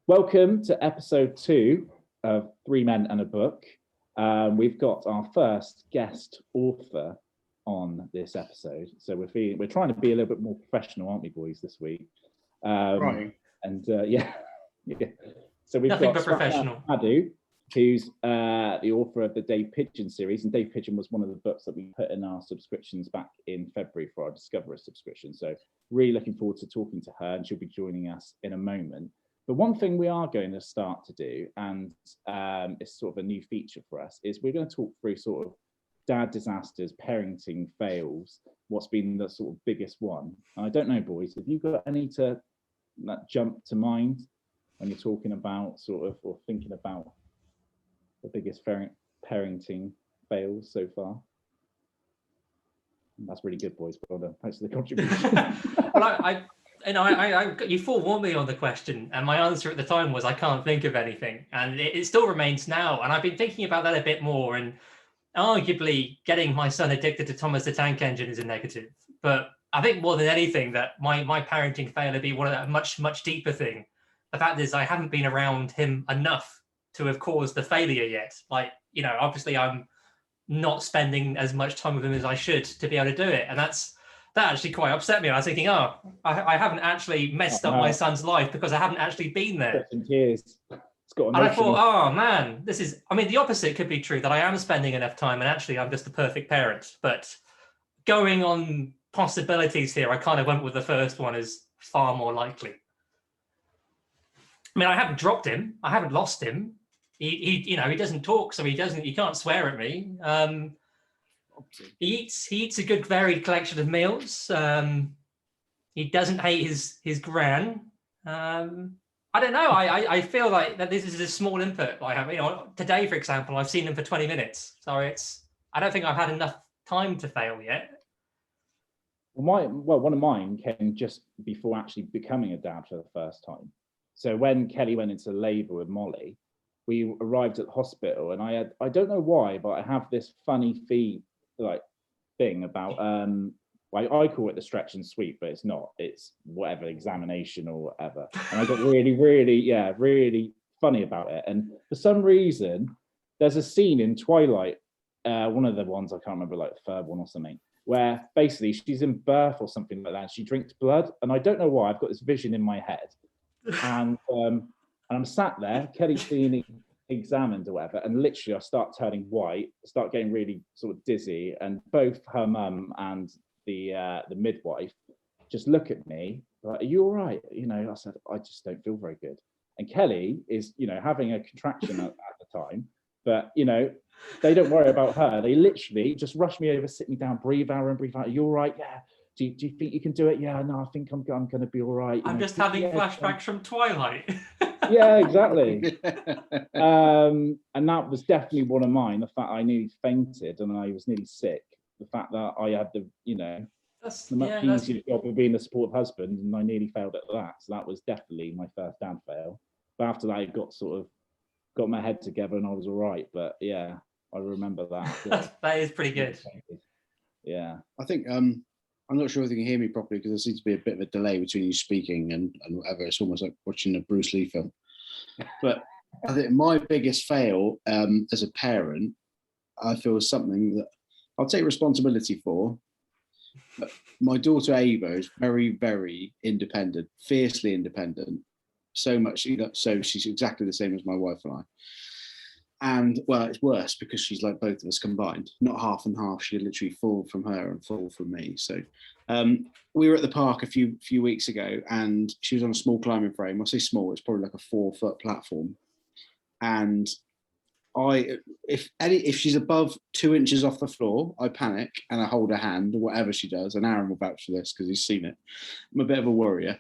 Welcome to episode 2 of Three Men and a Book. We've got our first guest author on this episode, so we're trying to be a little bit more professional, aren't we, boys, this week? Right. And yeah. So we've Nothing got but professional. Swapna Haddow, who's the author of the Dave Pigeon series, and Dave Pigeon was one of the books that we put in our subscriptions back in February for our Discoverer subscription. So really looking forward to talking to her, and she'll be joining us in a moment. But one thing we are going to start to do, and it's sort of a new feature for us, is we're going to talk through sort of dad disasters, parenting fails, what's been the sort of biggest one. And I don't know, boys, have you got any that jump to mind when you're talking about sort of, or thinking about the biggest parenting fails so far? That's really good, boys. Well done. Thanks for the contribution. Well, you forewarned me on the question, and my answer at the time was I can't think of anything, and it still remains now. And I've been thinking about that a bit more, and arguably getting my son addicted to Thomas the Tank Engine is a negative. But I think more than anything that my parenting fail would be one of that much deeper thing. The fact is I haven't been around him enough to have caused the failure yet. Like, obviously I'm not spending as much time with him as I should to be able to do it, and that actually quite upset me. I was thinking, I haven't actually messed up my son's life because I haven't actually been there. Tears. And I thought, oh man, the opposite could be true, that I am spending enough time and actually I'm just the perfect parent. But going on possibilities here, I kind of went with the first one as far more likely. I mean, I haven't dropped him. I haven't lost him. He doesn't talk, so he can't swear at me. He eats a good varied collection of meals. He doesn't hate his gran. I don't know. I feel like that this is a small input I have. Today, for example, I've seen him for 20 minutes. So I don't think I've had enough time to fail yet. One of mine came just before actually becoming a dad for the first time. So when Kelly went into labour with Molly, we arrived at the hospital, and I don't know why, but I have this funny thing about I call it the stretch and sweep, but it's not. It's whatever, examination or whatever. And I got really funny about it. And for some reason, there's a scene in Twilight, one of the ones, I can't remember, like the third one or something, where basically she's in birth or something like that, and she drinks blood. And I don't know why, I've got this vision in my head. And I'm sat there, Kelly's being examined or whatever, and literally I start turning white, start getting really sort of dizzy, and both her mum and the midwife just look at me like, "Are you all right?" I said, "I just don't feel very good." And Kelly is, having a contraction at the time, but they don't worry about her. They literally just rush me over, sit me down, breathe out and breathe out. "Are you all right?" "Yeah." Do you think you can do it?" "Yeah, no, I think I'm going to be all right." I'm just having flashbacks from Twilight. Yeah, exactly. And that was definitely one of mine. The fact I nearly fainted and I was nearly sick. The fact that I had the much easier job of being a supportive husband, and I nearly failed at that. So that was definitely my first dad fail. But after that, I got my head together and I was all right. But yeah, I remember that. That is pretty good. Yeah. I think I'm not sure if you can hear me properly because there seems to be a bit of a delay between you speaking and whatever. It's almost like watching a Bruce Lee film. But I think my biggest fail as a parent, I feel, is something that I'll take responsibility for. But my daughter Ava is very, very independent, fiercely independent. So much, so she's exactly the same as my wife and I. And well, it's worse because she's like both of us combined, not half and half. She literally full from her and full from me. So we were at the park a few weeks ago, and she was on a small climbing frame. I say small, it's probably like a 4-foot platform. And if she's above 2 inches off the floor, I panic and I hold her hand or whatever she does. And Aaron will vouch for this because he's seen it. I'm a bit of a worrier.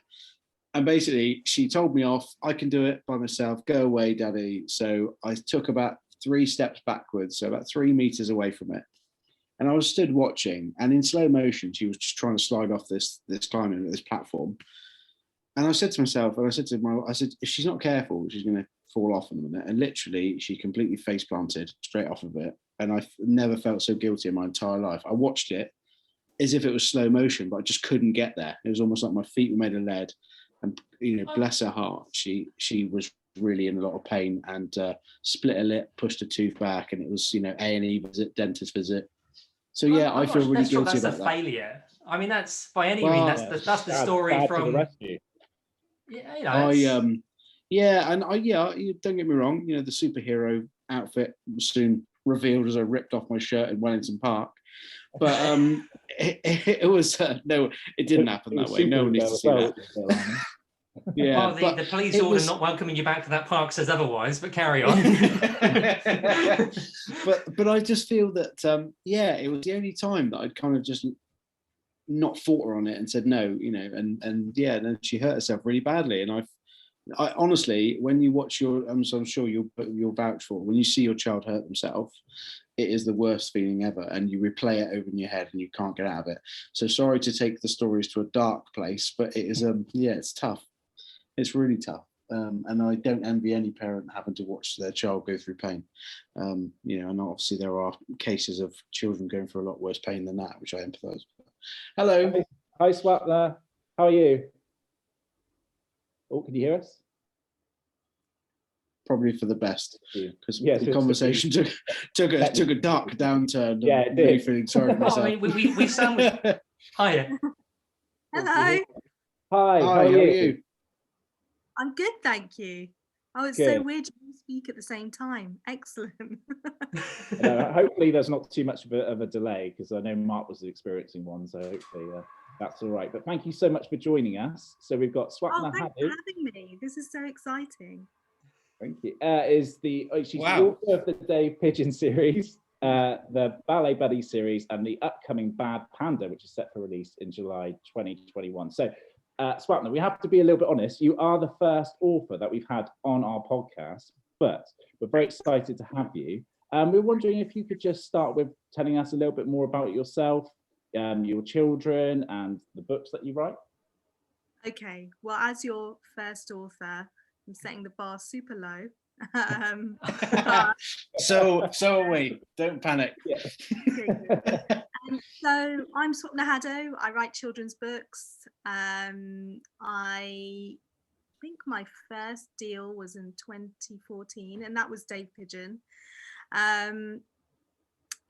And basically, she told me off, "I can do it by myself. Go away, Daddy." So I took about 3 steps backwards, so about 3 meters away from it. And I was stood watching, and in slow motion, she was just trying to slide off this climbing, this platform. And I said to myself, and I said, if she's not careful, she's going to fall off in a minute. And literally, she completely face planted straight off of it. And I've never felt so guilty in my entire life. I watched it as if it was slow motion, but I just couldn't get there. It was almost like my feet were made of lead. and bless her heart, she was really in a lot of pain and split a lip, pushed a tooth back, and it was A&E visit, dentist visit. So yeah, I feel really guilty about that. That's a failure. I mean, that's by any means that's the story from the rescue. Yeah, don't get me wrong. The superhero outfit was soon revealed as I ripped off my shirt in Wellington Park. But it was no, it didn't happen that way. No one needs to see that. Yeah, well, the police order not welcoming you back to that park says otherwise, but carry on. but I just feel that it was the only time that I'd kind of just not fought her on it and said no, and then she hurt herself really badly. And I honestly, when you watch so I'm sure you'll vouch for, when you see your child hurt themselves, it is the worst feeling ever, and you replay it over in your head and you can't get out of it. So sorry to take the stories to a dark place, but it is it's tough. It's really tough. And I don't envy any parent having to watch their child go through pain. And obviously there are cases of children going through a lot worse pain than that, which I empathise with. Hello. Hi, Swapna. How are you? Oh, can you hear us? Probably for the best, because the conversation took a dark downturn. Yeah, it really did. Feeling sorry for myself. I mean, we sound. Hiya. Hello. Hi. How are you? I'm good, thank you. Oh, it's Good. so weird you speak at the same time. Excellent. Hopefully there's not too much of a delay, because I know Mark was experiencing one, so hopefully that's all right. But thank you so much for joining us. So we've got Swapna Thanks Haddow. for having me. This is so exciting. Thank you. She's the author of the Dave Pigeon series, the Ballet Buddy series, and the upcoming Bad Panda, which is set for release in July 2021. So, Swapna, we have to be a little bit honest. You are the first author that we've had on our podcast, but we're very excited to have you. We're wondering if you could just start with telling us a little bit more about yourself, your children, and the books that you write. Okay, well, as your first author, I'm setting the bar super low. So are we. Don't panic. So I'm Swapna Haddow. I write children's books. I think my first deal was in 2014, and that was Dave Pigeon. And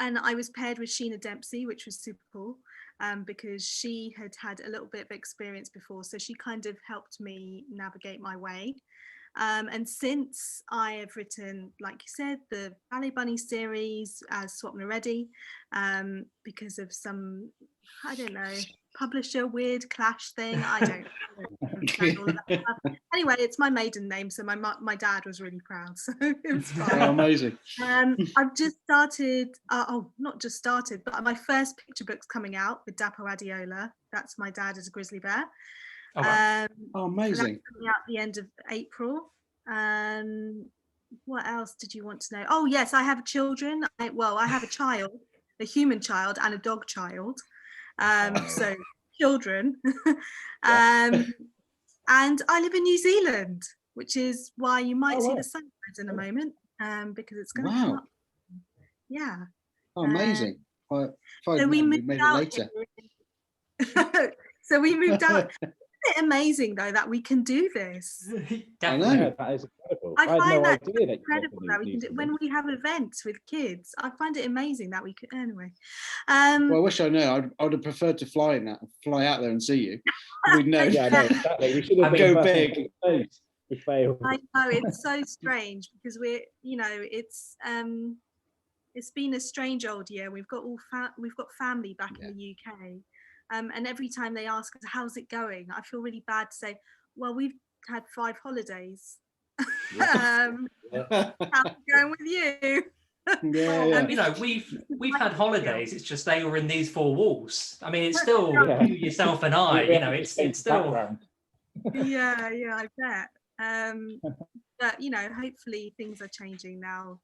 I was paired with Sheena Dempsey, which was super cool, because she had a little bit of experience before, so she kind of helped me navigate my way. And since I have written, like you said, the Ballet Bunny series as Swapna Reddy, because of some, I don't know, publisher weird clash thing. I don't understand all of that stuff. Anyway, it's my maiden name, so my dad was really proud, so it was fine. Oh, amazing. I've just started, not just started, but my first picture book's coming out with Dapo Adiola. That's my dad as a grizzly bear. Oh, wow. Amazing. That's coming out at the end of April. What else did you want to know? Oh yes, I have children. I have a child, a human child and a dog child. So children. And I live in New Zealand, which is why you might see the sunrise in a moment, because it's going to come up. Yeah. Oh, amazing. So we moved out later. So we moved out. Isn't it amazing though that we can do this? I know. Yeah, that is incredible. I find that idea that incredible that we can do when we have events with kids. I find it amazing that we could. Anyway, well, I wish I knew. I would have preferred to fly out there and see you. We'd know. Yeah, no, exactly. We should have go big. We failed. I know, it's so strange because it's been a strange old year. We've got family back in the UK. And every time they ask us, how's it going? I feel really bad to say, well, we've had 5 holidays. How's it going with you? We've had holidays. It's just they were in these 4 walls. I mean, it's still you, yourself, and I. It's still. Yeah, I bet. But hopefully things are changing now.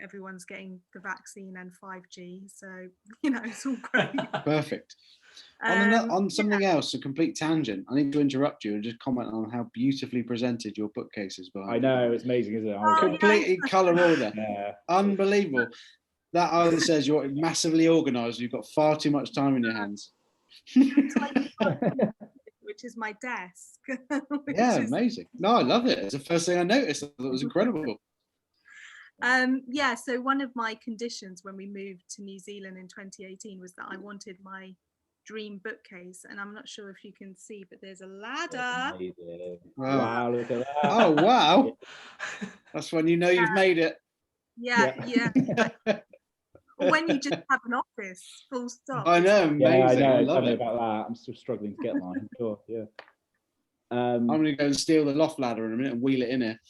Everyone's getting the vaccine and 5G, so it's all great. Perfect. On something else, a complete tangent. I need to interrupt you and just comment on how beautifully presented your bookcase is. I know, it's amazing, isn't it? Completely colour order. Yeah. Unbelievable. That either says you're massively organised, or you've got far too much time in your hands. We're which is my desk. Yeah, amazing. No, I love it. It's the first thing I noticed. I thought it was incredible. Yeah, so one of my conditions when we moved to New Zealand in 2018 was that I wanted my dream bookcase, and I'm not sure if you can see, but there's a ladder. Amazing. Wow. Wow, look at that. Oh, wow. That's when you know you've made it. Yeah. Or when you just have an office, full stop. I know, amazing. Yeah, I know. I love Tell me it. about that. I'm still struggling to get mine. Sure, yeah. I'm going to go and steal the loft ladder in a minute and wheel it in here.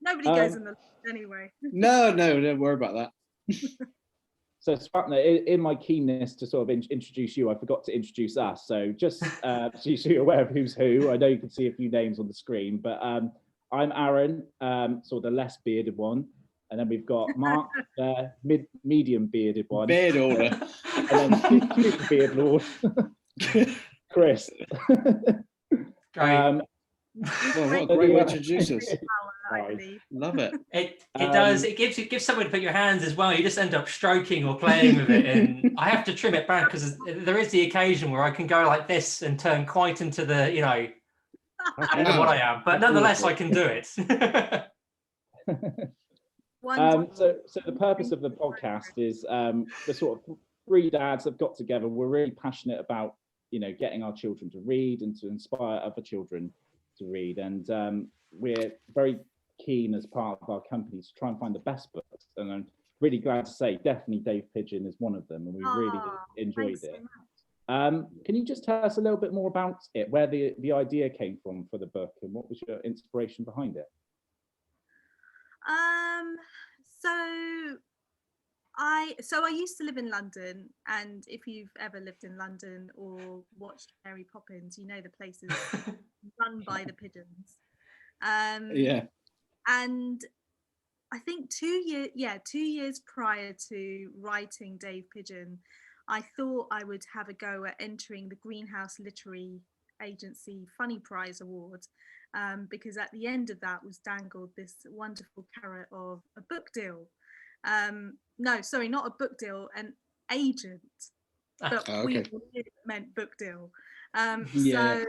Nobody goes in the loft anyway. No, don't worry about that. So Swapna, in my keenness to sort of introduce you, I forgot to introduce us. So just so you're aware of who's who. I know you can see a few names on the screen, but I'm Aaron, sort of the less bearded one. And then we've got Mark, medium bearded one. Beard order. And then super beard lord, Chris. Great. Well, what a great way to introduce us. Love it. It does. It gives someone to put your hands as well. You just end up stroking or playing with it, and I have to trim it back because there is the occasion where I can go like this and turn quite into the, I don't know what I am, but nonetheless I can do it. So the purpose of the podcast is the sort of three dads have got together. We're really passionate about getting our children to read and to inspire other children to read, and we're very keen as part of our company to try and find the best books, and I'm really glad to say definitely Dave Pigeon is one of them, and we really enjoyed it. Can you just tell us a little bit more about it, where the idea came from for the book, and what was your inspiration behind it? So I used to live in London, and if you've ever lived in London or watched Mary Poppins, you know the place is run by the pigeons. Yeah. And I think 2 years prior to writing Dave Pigeon, I thought I would have a go at entering the Greenhouse Literary Agency Funny Prize Award, because at the end of that was dangled this wonderful carrot of a book deal. No, sorry, not a book deal, an agent. But we meant book deal. So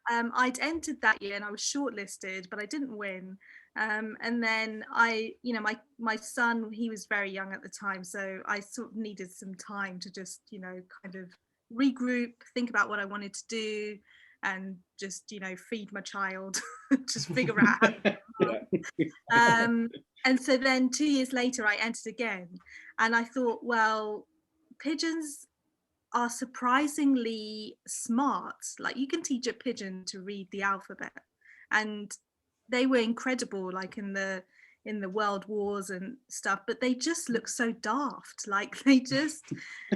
I'd entered that year and I was shortlisted, but I didn't win. And then my son, he was very young at the time, so I sort of needed some time to just, kind of regroup, think about what I wanted to do, and just, feed my child, just figure out how to and so then 2 years later I entered again, and I thought, well, pigeons are surprisingly smart. Like, you can teach a pigeon to read the alphabet, and they were incredible, like in the world wars and stuff, but they just look so daft. Like, they just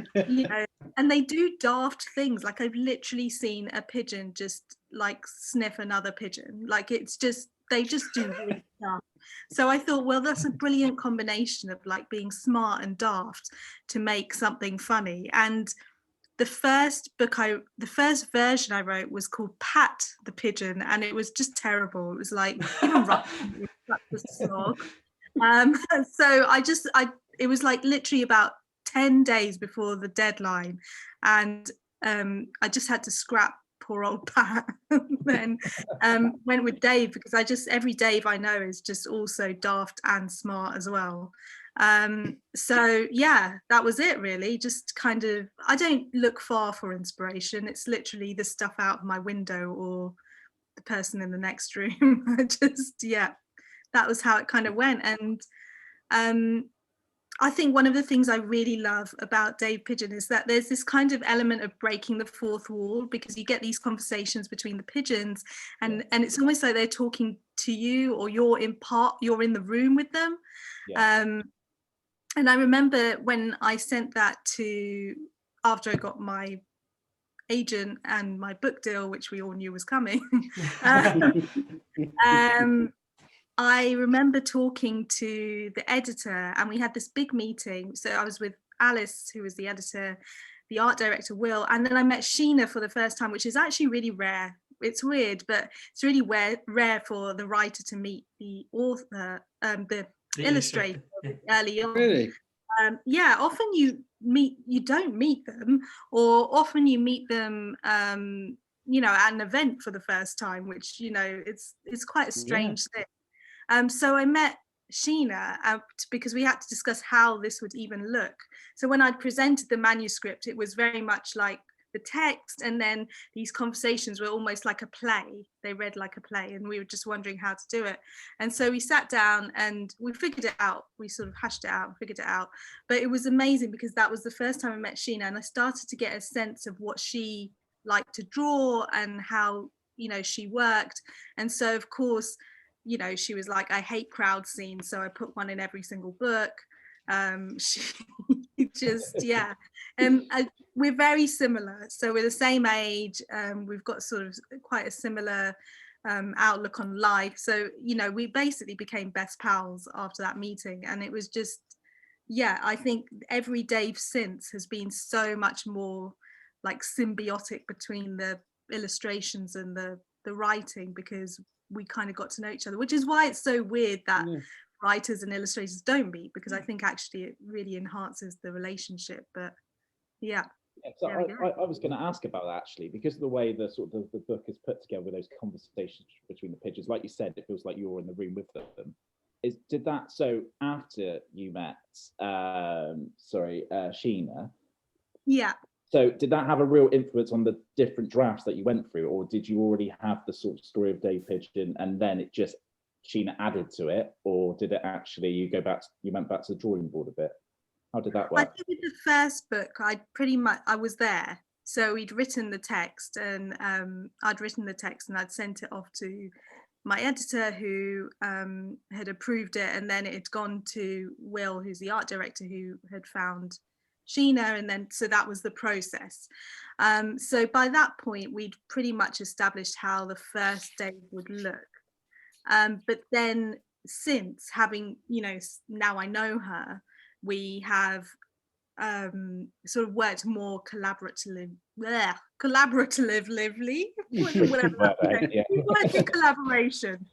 and they do daft things. Like, I've literally seen a pigeon just like sniff another pigeon. Like, it's just, they just do really daft. So I thought, well, that's a brilliant combination of like being smart and daft to make something funny. And the first version I wrote was called Pat the Pigeon, and it was just terrible. It was like, even writing was such a slog. So it was like literally about 10 days before the deadline, and I just had to scrap poor old Pat, and then went with Dave, because every Dave I know is just also daft and smart as well. So yeah, that was it really. Just kind of, I don't look far for inspiration. It's literally the stuff out of my window or the person in the next room. That was how it kind of went. And I think one of the things I really love about Dave Pigeon is that there's this kind of element of breaking the fourth wall, because you get these conversations between the pigeons, and it's almost like they're talking to you, or you're in the room with them. And I remember when I sent that after I got my agent and my book deal, which we all knew was coming, I remember talking to the editor, and we had this big meeting. So I was with Alice, who was the editor, the art director, Will, and then I met Sheena for the first time, which is actually really rare. It's weird, but it's really rare for the writer to meet the author, the illustrator early on. Really? Often don't meet them, or often you meet them at an event for the first time, which it's quite a strange thing. So I met Sheena because we had to discuss how this would even look. So when I'd presented the manuscript, it was very much like the text, and then these conversations were almost like a play. They read like a play, and we were just wondering how to do it. And so we sat down and we figured it out. We sort of hashed it out and figured it out. But it was amazing because that was the first time I met Sheena, and I started to get a sense of what she liked to draw and how she worked. And so of course, she was like, I hate crowd scenes, so I put one in every single book. She just we're very similar, so we're the same age. We've got sort of quite a similar outlook on life, so we basically became best pals after that meeting. And it was just, I think every Dave since has been so much more like symbiotic between the illustrations and the writing, because we kind of got to know each other, which is why it's so weird that writers and illustrators don't meet, because I think actually it really enhances the relationship. But so I was going to ask about that actually, because of the way the book is put together with those conversations between the pigeons. Like you said, it feels like you're in the room with them. So after you met Sheena, so did that have a real influence on the different drafts that you went through, or did you already have the sort of story of Dave Pigeon and then it just Sheena added to it, or did it actually you went back to the drawing board a bit? How did that work? I think with the first book, I was there. So we'd written the text, and I'd sent it off to my editor, who had approved it, and then it had gone to Will, who's the art director, who had found Sheena, and then so that was the process. So by that point, we'd pretty much established how the first Dave would look. But then, since having, now I know her, we have sort of worked more collaboratively. Whatever. We worked in collaboration.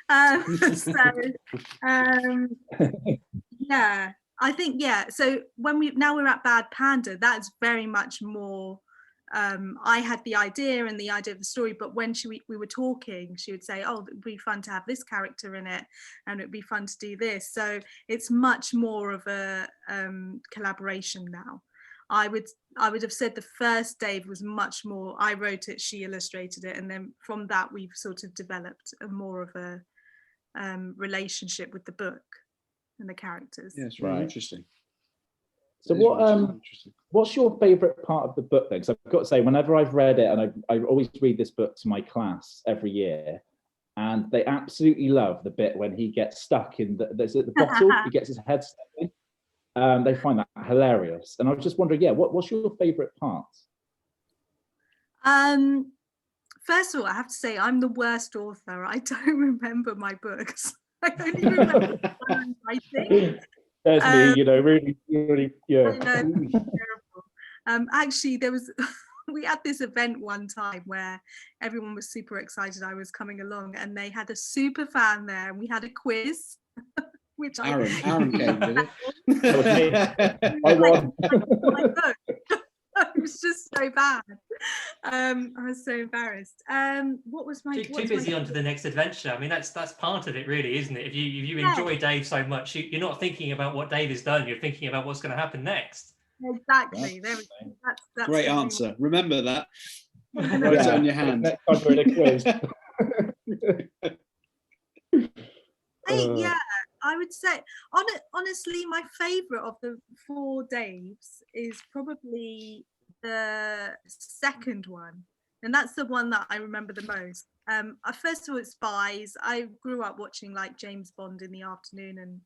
I think so when we're at Bad Panda, that's very much more I had the idea and the idea of the story, but when we were talking, she would say, oh, it'd be fun to have this character in it, and it'd be fun to do this. So it's much more of a collaboration now. I would have said the first Dave was much more, I wrote it, she illustrated it, and then from that we've sort of developed a more of a relationship with the book and the characters. Yeah, it's really interesting. So what's your favorite part of the book then? Because I've got to say, whenever I've read it, and I always read this book to my class every year, and they absolutely love the bit when he gets stuck in the bottle, he gets his head stuck in. They find that hilarious. And I was just wondering, what's your favorite part? First of all, I have to say I'm the worst author. I don't remember my books. I don't even remember the writing. There's me, really, yeah. I know, terrible. Actually, we had this event one time where everyone was super excited I was coming along, and they had a super fan there, and we had a quiz. Which Aaron came, did it? I won. It was just so bad. I was so embarrassed. What was my too busy on to the next adventure? I mean, that's part of it, really, isn't it? If you enjoy Dave so much, you're not thinking about what Dave has done. You're thinking about what's going to happen next. Exactly. That's great answer. Remember that. Write it on your hand. Next time we're in a quiz. I would say, honestly, my favourite of the 4 Daves is probably the second one, and that's the one that I remember the most. First of all, it's Spies. I grew up watching like James Bond in the afternoon and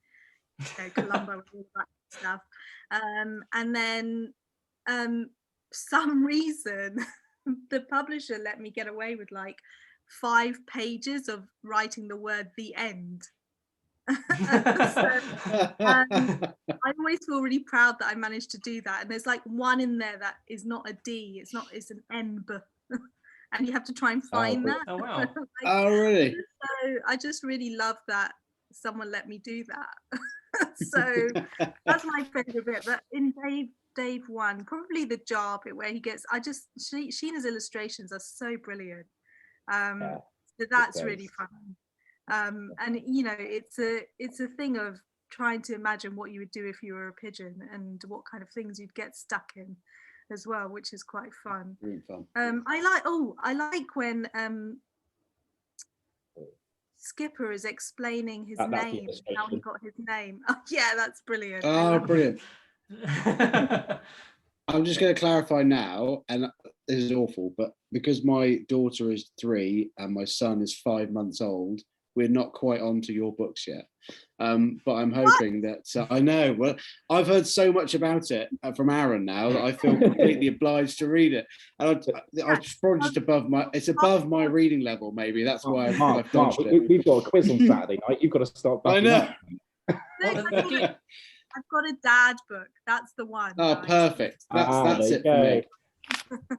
Columbo and all that stuff, and then some reason the publisher let me get away with like 5 pages of writing the word "the end." I always feel really proud that I managed to do that, and there's like one in there that is not a D, it's an N, and you have to try and find that. Oh wow. Oh really? So I just really love that someone let me do that. So that's my favorite bit. But in Dave Dave one, probably the jar bit where he gets. Sheena's illustrations are so brilliant. Yeah, So that's does. really fun. And you know, it's a thing of trying to imagine what you would do if you were a pigeon and what kind of things you'd get stuck in as well, which is quite fun. Really fun. I like when Skipper is explaining his That's the name, how he illustration. got his name. Oh, yeah, that's brilliant. I Oh, love it. brilliant. I'm just going to clarify now, and this is awful, but because my daughter is 3 and my son is 5 months old, we're not quite onto your books yet. But I'm hoping that I know. Well, I've heard so much about it from Aaron now that I feel completely obliged to read it. And I'm probably just above my reading level. Maybe that's why I've dodged it. We've got a quiz on Saturday night. You've got to start. I know. I've got a dad book. That's the one. Oh, guys. perfect. That's it for me.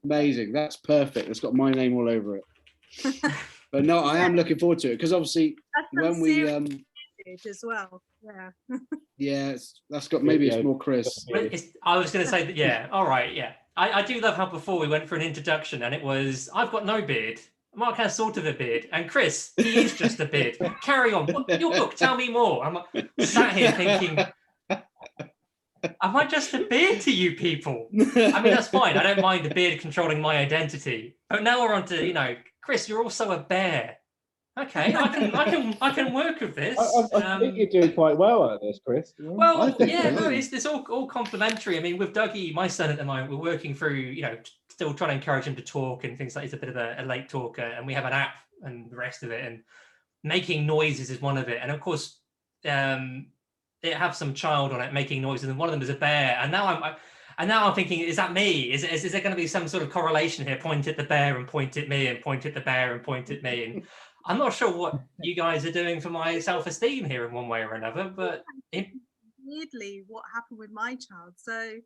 Amazing. That's perfect. It's got my name all over it. But no, I am looking forward to it because obviously when we as well. Yeah. Yeah, that's got maybe it's more Chris. I was going to say that. Yeah. All right. Yeah. I do love how before we went for an introduction and it was I've got no beard. Mark has sort of a beard, and Chris, he is just a beard. Carry on. Your book, tell me more. I'm sat here thinking, am I just a beard to you people? I mean, that's fine. I don't mind the beard controlling my identity. But now we're on to, you know, Chris, you're also a bear. Okay, I can work with this. I think you're doing quite well at this, Chris. Well, yeah, no, it's all complimentary. I mean, with Dougie, my son at the moment, we're working through, you know, still trying to encourage him to talk and things like he's a bit of a late talker, and we have an app and the rest of it, and making noises is one of it. And of course, it have some child on it making noises, and one of them is a bear. And now I'm thinking, is that me? Is there going to be some sort of correlation here? Point at the bear and point at me, and point at the bear and point at me. And I'm not sure what you guys are doing for my self-esteem here in one way or another, but weirdly, what happened with my child. So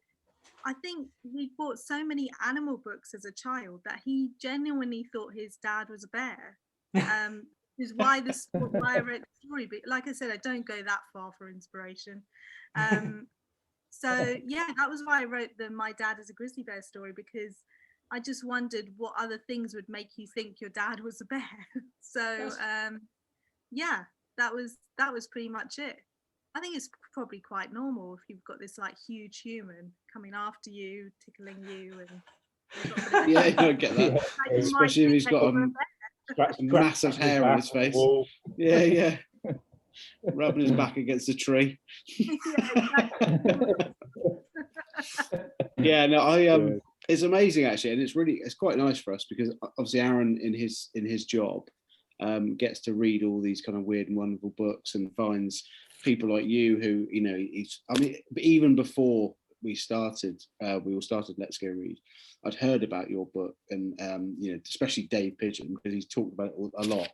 I think he bought so many animal books as a child that he genuinely thought his dad was a bear. Is why I wrote the story. But like I said, I don't go that far for inspiration. So yeah, that was why I wrote the My Dad is a Grizzly Bear story, because I just wondered what other things would make you think your dad was a bear. So yeah, that was pretty much it. I think it's probably quite normal if you've got this like huge human coming after you, tickling you, and yeah, I get that. Especially if he's got a massive hair on his face. Yeah. Rubbing his back against a tree. Yeah, no, it's amazing actually, and it's quite nice for us because obviously Aaron in his job gets to read all these kind of weird and wonderful books and finds people like you who, you know, even before we all started Let's Go Read, I'd heard about your book, and you know, especially Dave Pigeon, because he's talked about it a lot.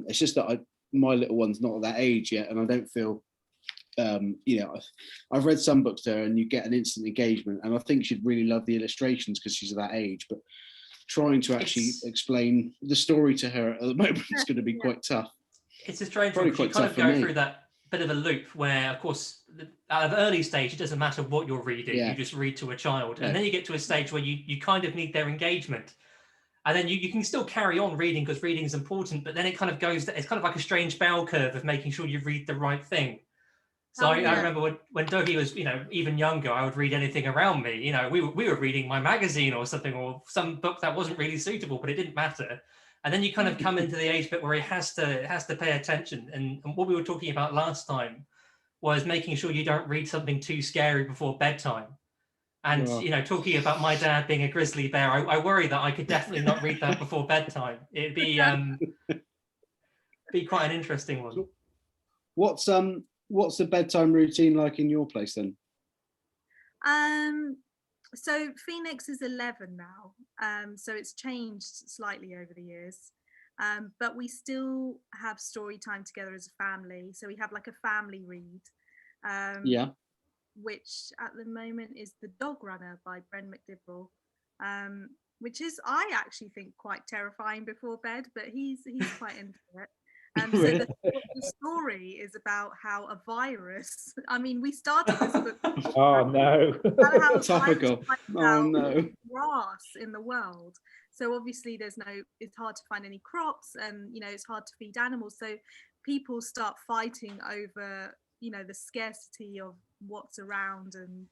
It's just that my little one's not at that age yet, and I don't feel you know, I've read some books to her and you get an instant engagement, and I think she'd really love the illustrations because she's at that age, but trying to actually explain the story to her at the moment is going to be quite tough. It's a strange one, because you kind of go through that bit of a loop where, of course, at an early stage, it doesn't matter what you're reading, you just read to a child. And then you get to a stage where you kind of need their engagement. And then you can still carry on reading because reading is important, but then it kind of goes, it's kind of like a strange bell curve of making sure you read the right thing. So I remember when Dougie was, you know, even younger, I would read anything around me. You know, we were reading my magazine or something, or some book that wasn't really suitable, but it didn't matter. And then you kind of come into the age bit where it has to pay attention. And what we were talking about last time was making sure you don't read something too scary before bedtime. And, you know, talking about my dad being a grizzly bear, I worry that I could definitely not read that before bedtime. It'd be quite an interesting one. What's the bedtime routine like in your place then? So Phoenix is 11 now, so it's changed slightly over the years, but we still have story time together as a family. So we have like a family read, which at the moment is The Dog Runner by Bren McDibble, which is, I actually think, quite terrifying before bed, but he's quite into it. So the story is about how a virus, I mean, we started this book Oh no. about how a virus Topical. wiped Oh out no. grass in the world. So obviously it's hard to find any crops, and it's hard to feed animals. So people start fighting over, the scarcity of what's around, and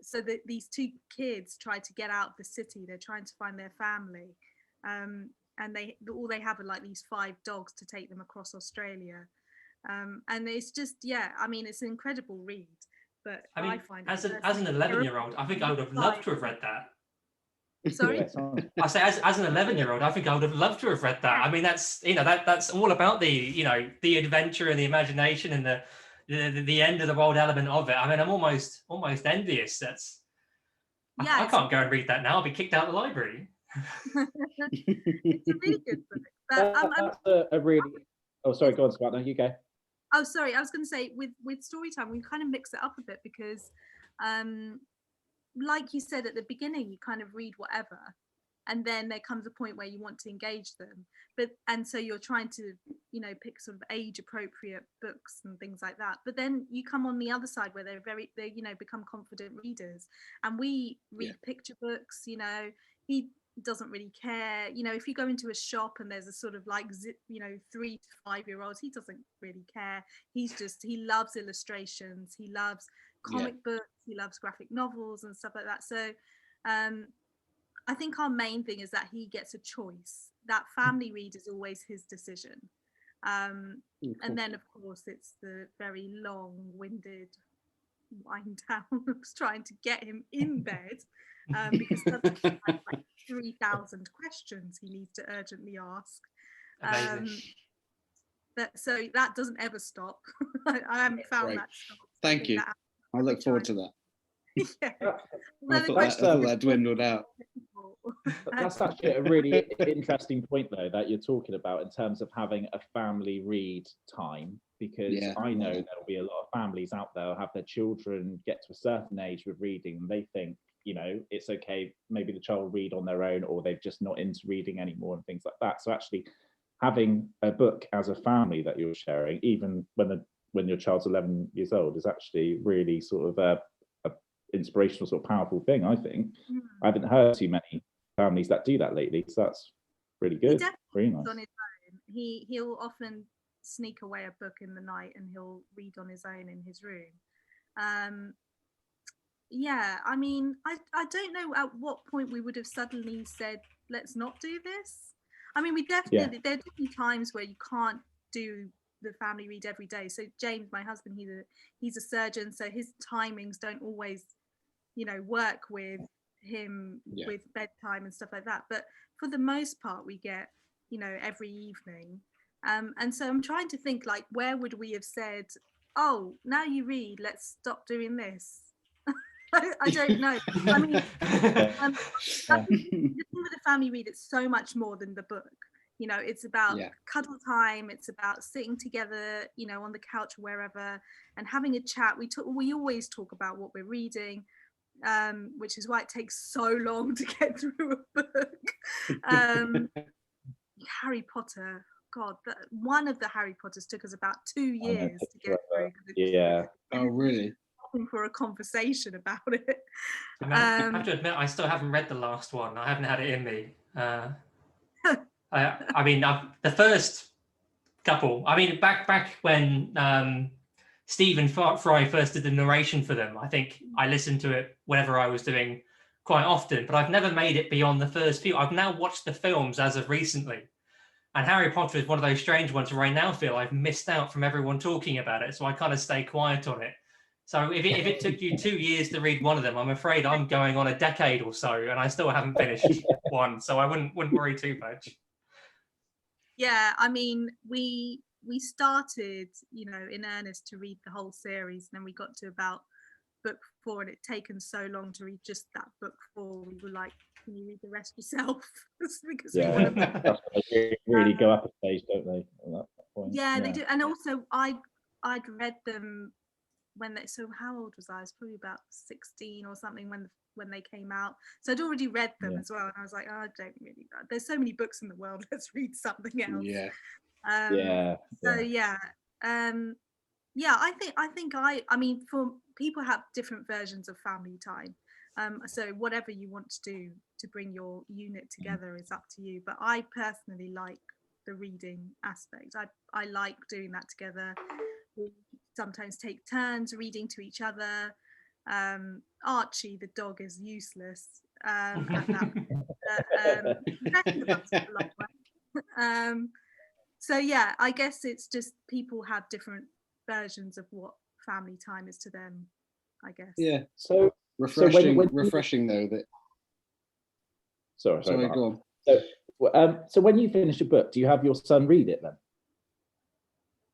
so these two kids try to get out of the city. They're trying to find their family, and all they have are like these 5 dogs to take them across Australia, and it's just, I mean, it's an incredible read. But I mean, I find as it an 11-year-old, I think I would have loved to have read that. Sorry. I say, as an 11-year-old, I think I would have loved to have read that. I mean, that's that's all about the the adventure and the imagination and the end of the world element of it. I mean, I'm almost envious. I can't go and read that now. I'll be kicked out of the library. It's a really good book. But That's a really. Oh, sorry. Go on, Swapna. You go. Oh, sorry. I was going to say with story time, we kind of mix it up a bit because, like you said at the beginning, you kind of read whatever, and then there comes a point where you want to engage them. And so you're trying to, pick sort of age appropriate books and things like that. But then you come on the other side where they become confident readers, and we read picture books. He doesn't really care. If you go into a shop and there's a sort of like 3 to 5-year-olds, he doesn't really care. He loves illustrations. He loves comic books. He loves graphic novels and stuff like that. So I think our main thing is that he gets a choice. That family read is always his decision. And then of course it's the very long-winded wind down of trying to get him in bed, because suddenly he has like 3,000 questions he needs to urgently ask. So that doesn't ever stop. I haven't found that stop. Thank you. I look forward to that. I thought that dwindled out. That's actually a really interesting point, though, that you're talking about in terms of having a family read time, because I know there'll be a lot of families out there who have their children get to a certain age with reading, and they think, it's okay, maybe the child will read on their own, or they're just not into reading anymore and things like that. So actually having a book as a family that you're sharing, even when your child's 11 years old, is actually really sort of a inspirational, sort of powerful thing, I think. I haven't heard too many families that do that lately, so that's really good. Really nice. On his own. He'll often sneak away a book in the night and he'll read on his own in his room. I mean, I don't know at what point we would have suddenly said, let's not do this. I mean, we definitely, there are definitely times where you can't do the family read every day. So James, my husband, he's a surgeon, so his timings don't always work with him with bedtime and stuff like that. But for the most part, we get every evening, and so I'm trying to think, like, where would we have said, oh, now you read, let's stop doing this? I don't know. I mean, I think the thing with the family read, it's so much more than the book. It's about cuddle time. It's about sitting together, on the couch or wherever, and having a chat. We always talk about what we're reading, which is why it takes so long to get through a book. Harry Potter, God, one of the Harry Potters took us about 2 years to get through. Oh, really? For a conversation about it. I have to admit, I still haven't read the last one. I haven't had it in me. I mean, the first couple. I mean, back when Stephen Fry first did the narration for them, I think I listened to it whenever I was doing quite often. But I've never made it beyond the first few. I've now watched the films as of recently, and Harry Potter is one of those strange ones where I now feel I've missed out from everyone talking about it, so I kind of stay quiet on it. So if it took you 2 years to read one of them, I'm afraid I'm going on a decade or so, and I still haven't finished one. So I wouldn't worry too much. Yeah, I mean, we started, in earnest to read the whole series, and then we got to about book 4, and it'd taken so long to read just that book 4. We were like, can you read the rest yourself? Because they really go up a stage, don't they? At that point. Yeah, they do. And also, I'd read them so how old was I? I was probably about 16 or something when they came out. So I'd already read them Yeah. as well, and I was like, oh, I don't really know. There's so many books in the world. Let's read something else. Yeah. So yeah. I mean, for people have different versions of family time. So whatever you want to do to bring your unit together is up to you. But I personally like the reading aspect. I like doing that together. We sometimes take turns reading to each other. Archie, the dog, is useless at that point. So yeah, I guess it's just people have different versions of what family time is to them, I guess. Yeah. So Refreshing. when refreshing though that. sorry, Sorry, Mark. go on. So when you finish a book, do you have your son read it then?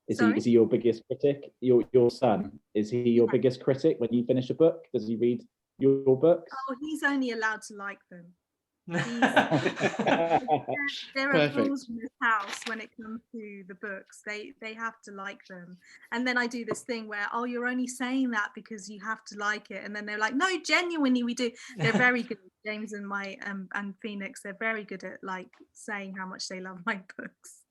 Is he your biggest critic? Your son, is he your biggest critic when you finish a book? Does he read your books? Oh, he's only allowed to like them. There are Perfect. rules in this house when it comes to the books. They have to like them. And then I do this thing where, oh, you're only saying that because you have to like it. And then they're like, no, genuinely we do. They're very good. James and and Phoenix, they're very good at like saying how much they love my books.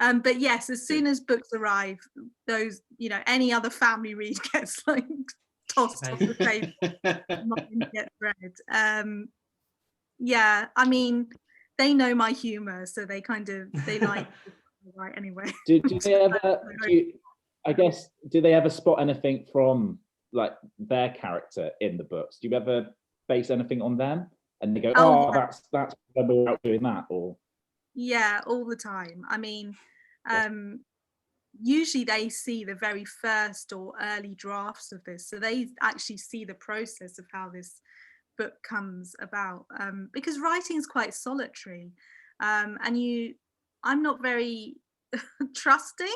But yes, as soon as books arrive, those, any other family read gets like tossed off the table. Mine gets read. Yeah, I mean, they know my humor, so they like right anyway. Do they ever? Do they ever spot anything from like their character in the books? Do you ever base anything on them, and they go, "Oh, yeah. that's when we're out doing that," or? Yeah, all the time. I mean, usually they see the very first or early drafts of this, so they actually see the process of how this book comes about, because writing is quite solitary, and I'm not very trusting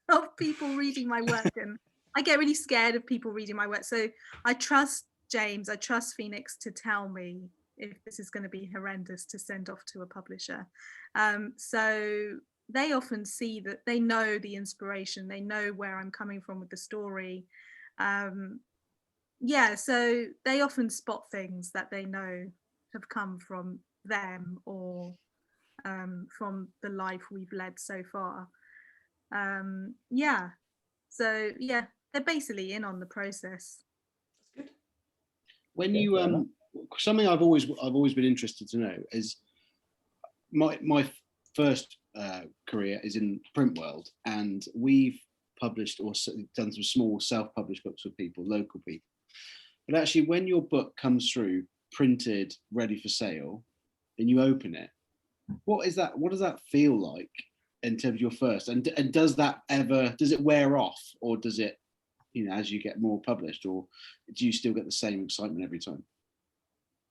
of people reading my work, and I get really scared of people reading my work. So I trust James, I trust Phoenix to tell me if this is going to be horrendous to send off to a publisher. So they often see that, they know the inspiration, they know where I'm coming from with the story. Yeah, so they often spot things that they know have come from them or from the life we've led so far. Yeah, so yeah, they're basically in on the process. That's good. When you something I've always been interested to know is my first career is in print world, and we've published or done some small self-published books with people, local people. But actually, when your book comes through printed, ready for sale, and you open it, what does that feel like in terms of your first? And does it wear off, or does it, as you get more published, or do you still get the same excitement every time?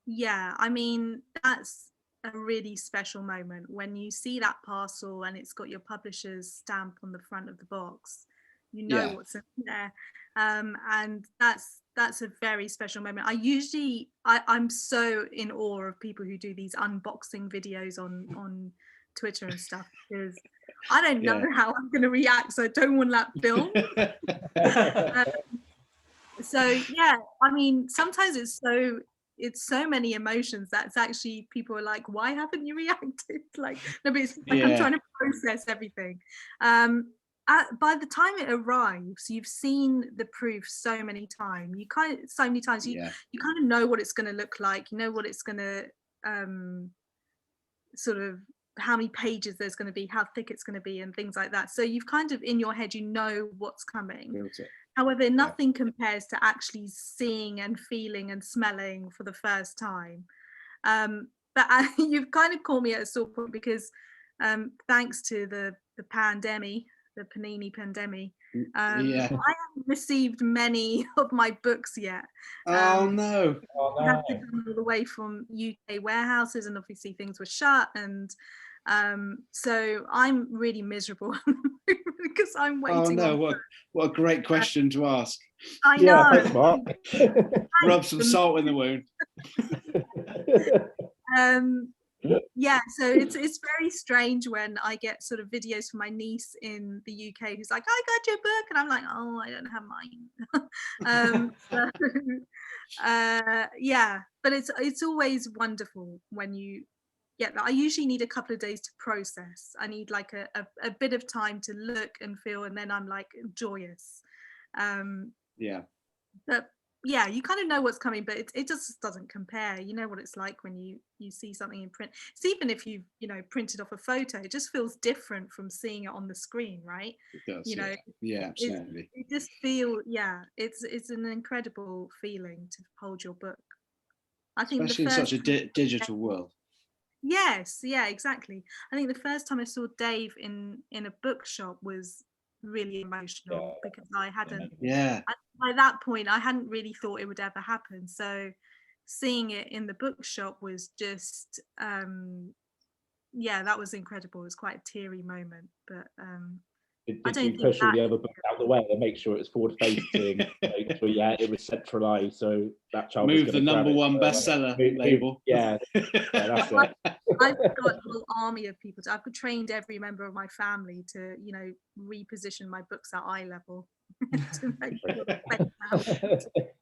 Yeah, I mean, that's a really special moment when you see that parcel and it's got your publisher's stamp on the front of the box. What's in there, and that's a very special moment. I'm so in awe of people who do these unboxing videos on Twitter and stuff, because I don't know how I'm going to react, so I don't want that film. So yeah, I mean, sometimes it's so many emotions that's actually, people are like, why haven't you reacted? Like, no, but it's like I'm trying to process everything. By the time it arrives, you've seen the proof so many times. You kind of know what it's going to look like. You know what it's going to sort of, how many pages there's going to be, how thick it's going to be, and things like that. So you've kind of, in your head, you know what's coming. However, nothing compares to actually seeing and feeling and smelling for the first time. But you've kind of caught me at a sore point, because thanks to the pandemic, the Panini pandemic, I haven't received many of my books yet. No. I have to come all the way from UK warehouses, and obviously things were shut, and so I'm really miserable because I'm waiting. Oh no, what a great question to ask. I know. Thanks, Mark. Rub some salt in the wound. Yeah, so it's very strange when I get sort of videos from my niece in the UK who's like, I got your book, and I'm like, oh, I don't have mine. Yeah, but it's always wonderful when you get that. I usually need a couple of days to process. I need like a bit of time to look and feel, and then I'm like joyous. Yeah. But yeah, you kind of know what's coming, but it just doesn't compare. You know what it's like when you see something in print. It's even if you printed off a photo, it just feels different from seeing it on the screen, right? It does. You know, Yeah, absolutely. it just it's an incredible feeling to hold your book. I think Especially in such a digital world. Yes, yeah, exactly. I think the first time I saw Dave in a bookshop was really emotional because I hadn't by that point I hadn't really thought it would ever happen. So seeing it in the bookshop was just that was incredible. It was quite a teary moment, but Did you push all the other books out the way and make sure it's forward facing? Make sure, it was centralized, so that child move the number one bestseller label. That's it. I've got a whole army of people. I've trained every member of my family to, reposition my books at eye level. To make sure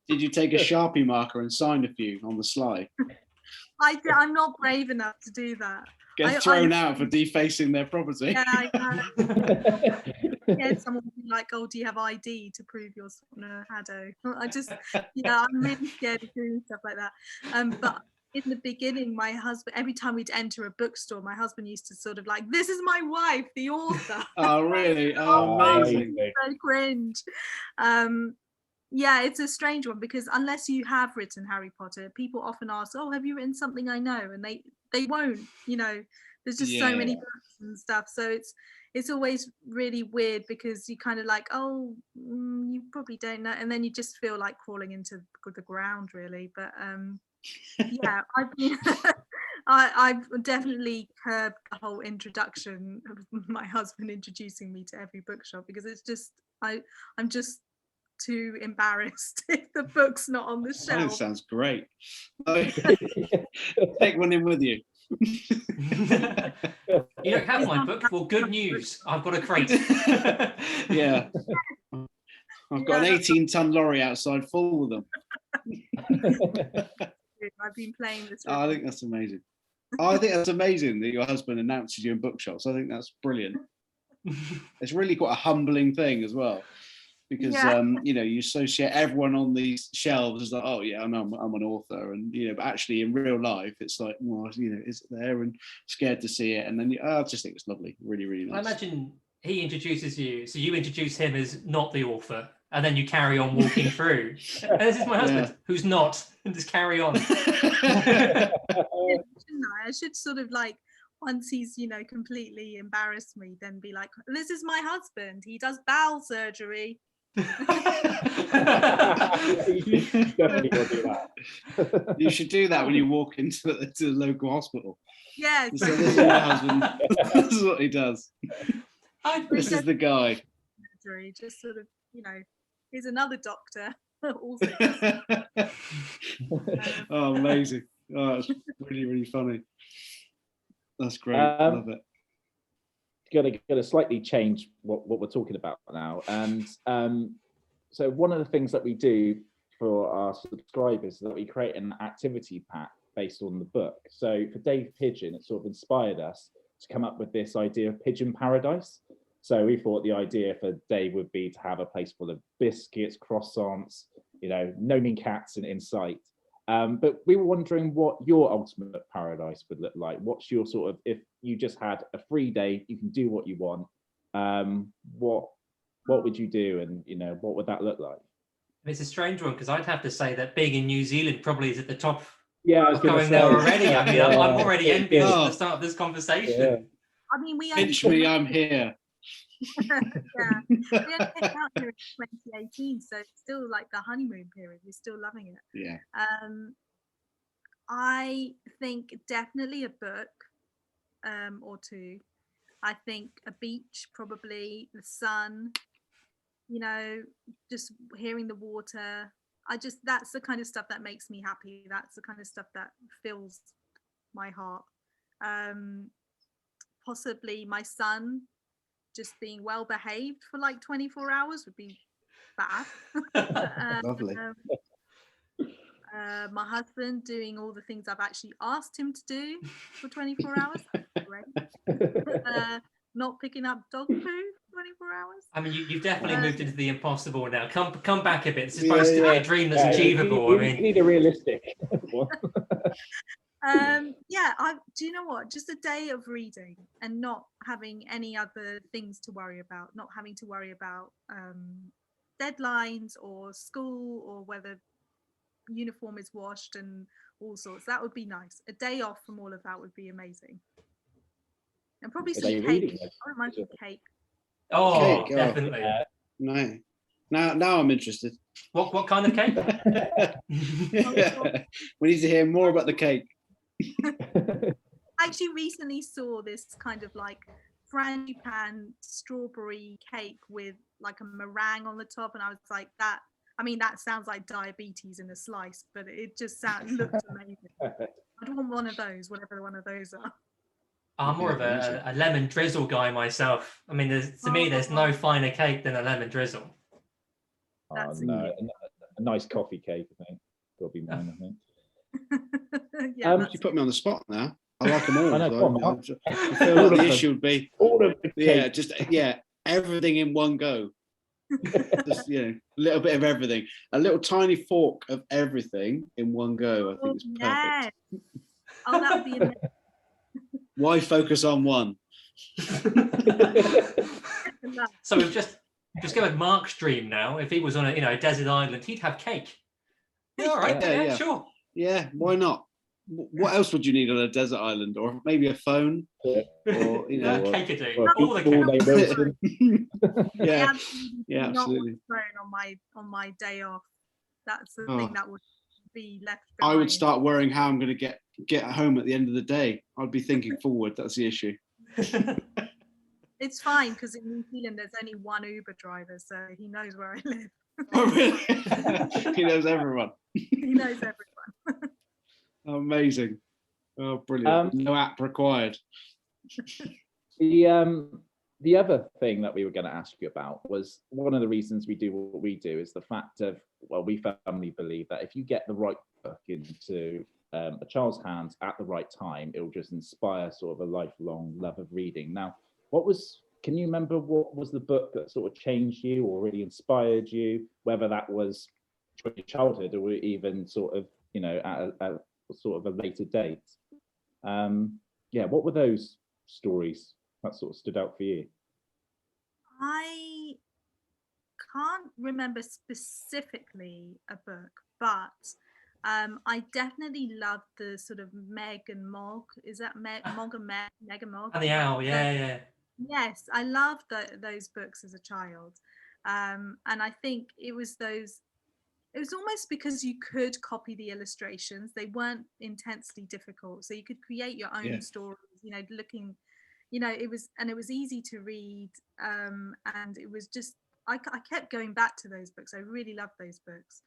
Did you take a Sharpie marker and sign a few on the slide? I'm not brave enough to do that. Get thrown out for defacing their property. Yeah, I know. Someone will be like, "Oh, do you have ID to prove you're Swapna Haddow?" I'm really scared of doing stuff like that. But in the beginning, my husband, every time we'd enter a bookstore, my husband used to sort of like, "This is my wife, the author." Oh, really? Oh, amazing. So cringe. It's a strange one because unless you have written Harry Potter, people often ask, "Oh, have you written something I know?" And they won't. There's just so many books and stuff. So it's always really weird because you kind of like, "Oh, you probably don't know," and then you just feel like crawling into the ground, really. But I've been. I've definitely curbed the whole introduction of my husband introducing me to every bookshop because it's just I'm just too embarrassed if the book's not on the shelf. That sounds great. Take one in with you. You don't have my book? Well, good news. I've got a crate. Yeah. I've got an 18-ton lorry outside full of them. I've been playing this. I think that's amazing. I think that's amazing that your husband announces you in bookshops. I think that's brilliant. It's really quite a humbling thing as well. Because you associate everyone on these shelves as like, oh yeah, I'm an author, and but actually in real life it's like, well, is it there, and scared to see it, and then I just think it's lovely, really, really nice. I imagine he introduces you, so you introduce him as not the author, and then you carry on walking through. And this is my husband, who's not, and just carry on. I should sort of like, once he's completely embarrassed me, then be like, this is my husband, he does bowel surgery. Definitely will do that. You should do that when you walk into the local hospital. Yeah. So this is my husband. This is what he does. This is the guy. Just sort of, here's another doctor. Oh, amazing. Oh, it's really, really funny. That's great. Love it. Gonna slightly change what we're talking about now, and so one of the things that we do for our subscribers is that we create an activity pack based on the book. So for Dave Pigeon, it sort of inspired us to come up with this idea of pigeon paradise. So we thought the idea for Dave would be to have a place full of biscuits, croissants, no mean cats in sight. But we were wondering what your ultimate paradise would look like. What's your sort of, if you just had a free day, you can do what you want. What would you do, and what would that look like? It's a strange one because I'd have to say that being in New Zealand probably is at the top. Yeah, I was going there already. I mean, I'm already envious at the start of this conversation. Yeah. I mean, pinch me, I'm here. Yeah, we only came out here in 2018, so it's still like the honeymoon period. We're still loving it. Yeah. I think definitely a book, or two. I think a beach, probably the sun. Just hearing the water. That's the kind of stuff that makes me happy. That's the kind of stuff that fills my heart. Possibly my son just being well behaved for like 24 hours would be bad. Lovely. My husband doing all the things I've actually asked him to do for 24 hours. Great. Not picking up dog poo for 24 hours. I mean, you've definitely moved into the impossible now. Come back a bit. It's Yeah, supposed to be yeah. a dream that's achievable. We need a realistic one. Yeah, do you know what? Just a day of reading and not having any other things to worry about, not having to worry about deadlines or school or whether uniform is washed and all sorts. That would be nice. A day off from all of that would be amazing. And probably Are some they cake. reading I don't mind some cake. Oh, Cake, oh. definitely. No. Now I'm interested. What kind of cake? We need to hear more about the cake. I actually recently saw this kind of like frangipane strawberry cake with like a meringue on the top, and I was like, that sounds like diabetes in a slice, but it just looked amazing. I'd want one of those, whatever one of those are. I'm more of a lemon drizzle guy myself. I mean, to me, there's no finer cake than a lemon drizzle. Oh, no, a nice coffee cake, I think. That'll be mine, I think. Yeah, You put me on the spot now. I like them all. I know, so come on. I feel like the issue would be all of the cake. everything in one go. Just, a little bit of everything. A little tiny fork of everything in one go. I think is perfect. Yes. Oh, that would be amazing. Why focus on one? So we've just go with Mark's dream now. If he was on a desert island, he'd have cake. Yeah, all right, yeah, sure. Yeah, why not? What else would you need on a desert island, or maybe a phone, or cake a day. All the cake. Yeah, absolutely. On my day off, that's the thing that would be left behind. I would start worrying how I'm going to get home at the end of the day. I'd be thinking forward. That's the issue. It's fine because in New Zealand there's only one Uber driver, so he knows where I live. Oh, really? He knows everyone. He knows everyone. Amazing. Oh, brilliant. No app required. The other thing that we were going to ask you about was one of the reasons we do what we do is the fact of, well, we firmly believe that if you get the right book into a child's hands at the right time, it will just inspire sort of a lifelong love of reading. Now, can you remember what was the book that sort of changed you or really inspired you, whether that was during your childhood or even sort of, at a sort of a later date? What were those stories that sort of stood out for you? I can't remember specifically a book, but I definitely loved the sort of Meg and Mog. Is that Meg and Mog? And the Owl, yeah. Yes, I loved those books as a child. And I think it was almost because you could copy the illustrations. They weren't intensely difficult. So you could create your own stories, looking, it was easy to read. And it was just, I kept going back to those books. I really loved those books.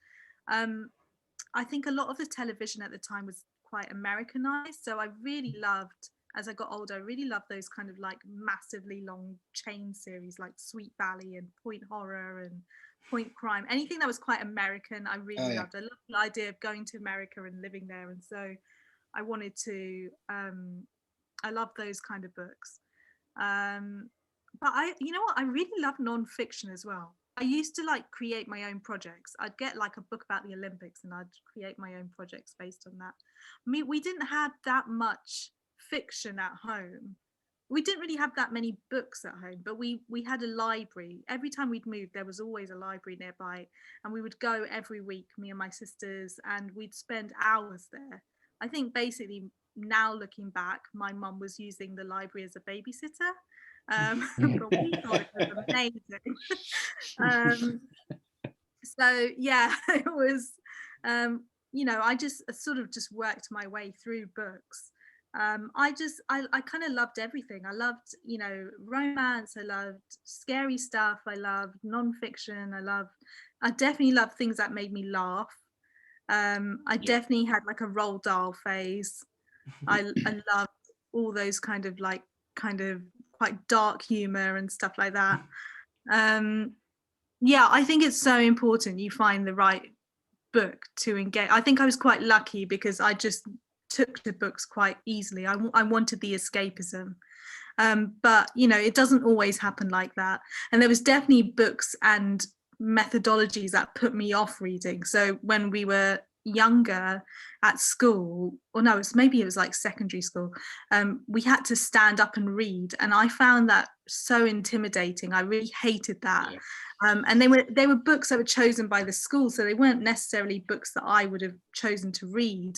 I think a lot of the television at the time was quite Americanized. So I really loved, as I got older, I really loved those kind of like massively long chain series like Sweet Valley and Point Horror and Point Crime. Anything that was quite American, I really loved. I loved the idea of going to America and living there. And so I wanted to, I love those kind of books. But you know what? I really love nonfiction as well. I used to like create my own projects. I'd get like a book about the Olympics and I'd create my own projects based on that. I mean, we didn't have that much fiction at home. We didn't really have that many books at home, but we had a library. Every time we'd moved, there was always a library nearby, and we would go every week, me and my sisters, and we'd spend hours there. I think basically now looking back, my mum was using the library as a babysitter. But we thought it was amazing. So yeah, it was, I just sort of just worked my way through books. I kind of loved everything. I loved, romance. I loved scary stuff. I loved nonfiction. I definitely loved things that made me laugh. I definitely had like a Roald Dahl phase. I loved all those kind of quite dark humor and stuff like that. Yeah, I think it's so important you find the right book to engage. I think I was quite lucky because I just took to books quite easily. I wanted the escapism. But you know, it doesn't always happen like that. And there was definitely books and methodologies that put me off reading. So when we were younger at school, or no, it was like secondary school, we had to stand up and read, and I found that so intimidating. I really hated that. And they were books that were chosen by the school, so they weren't necessarily books that I would have chosen to read.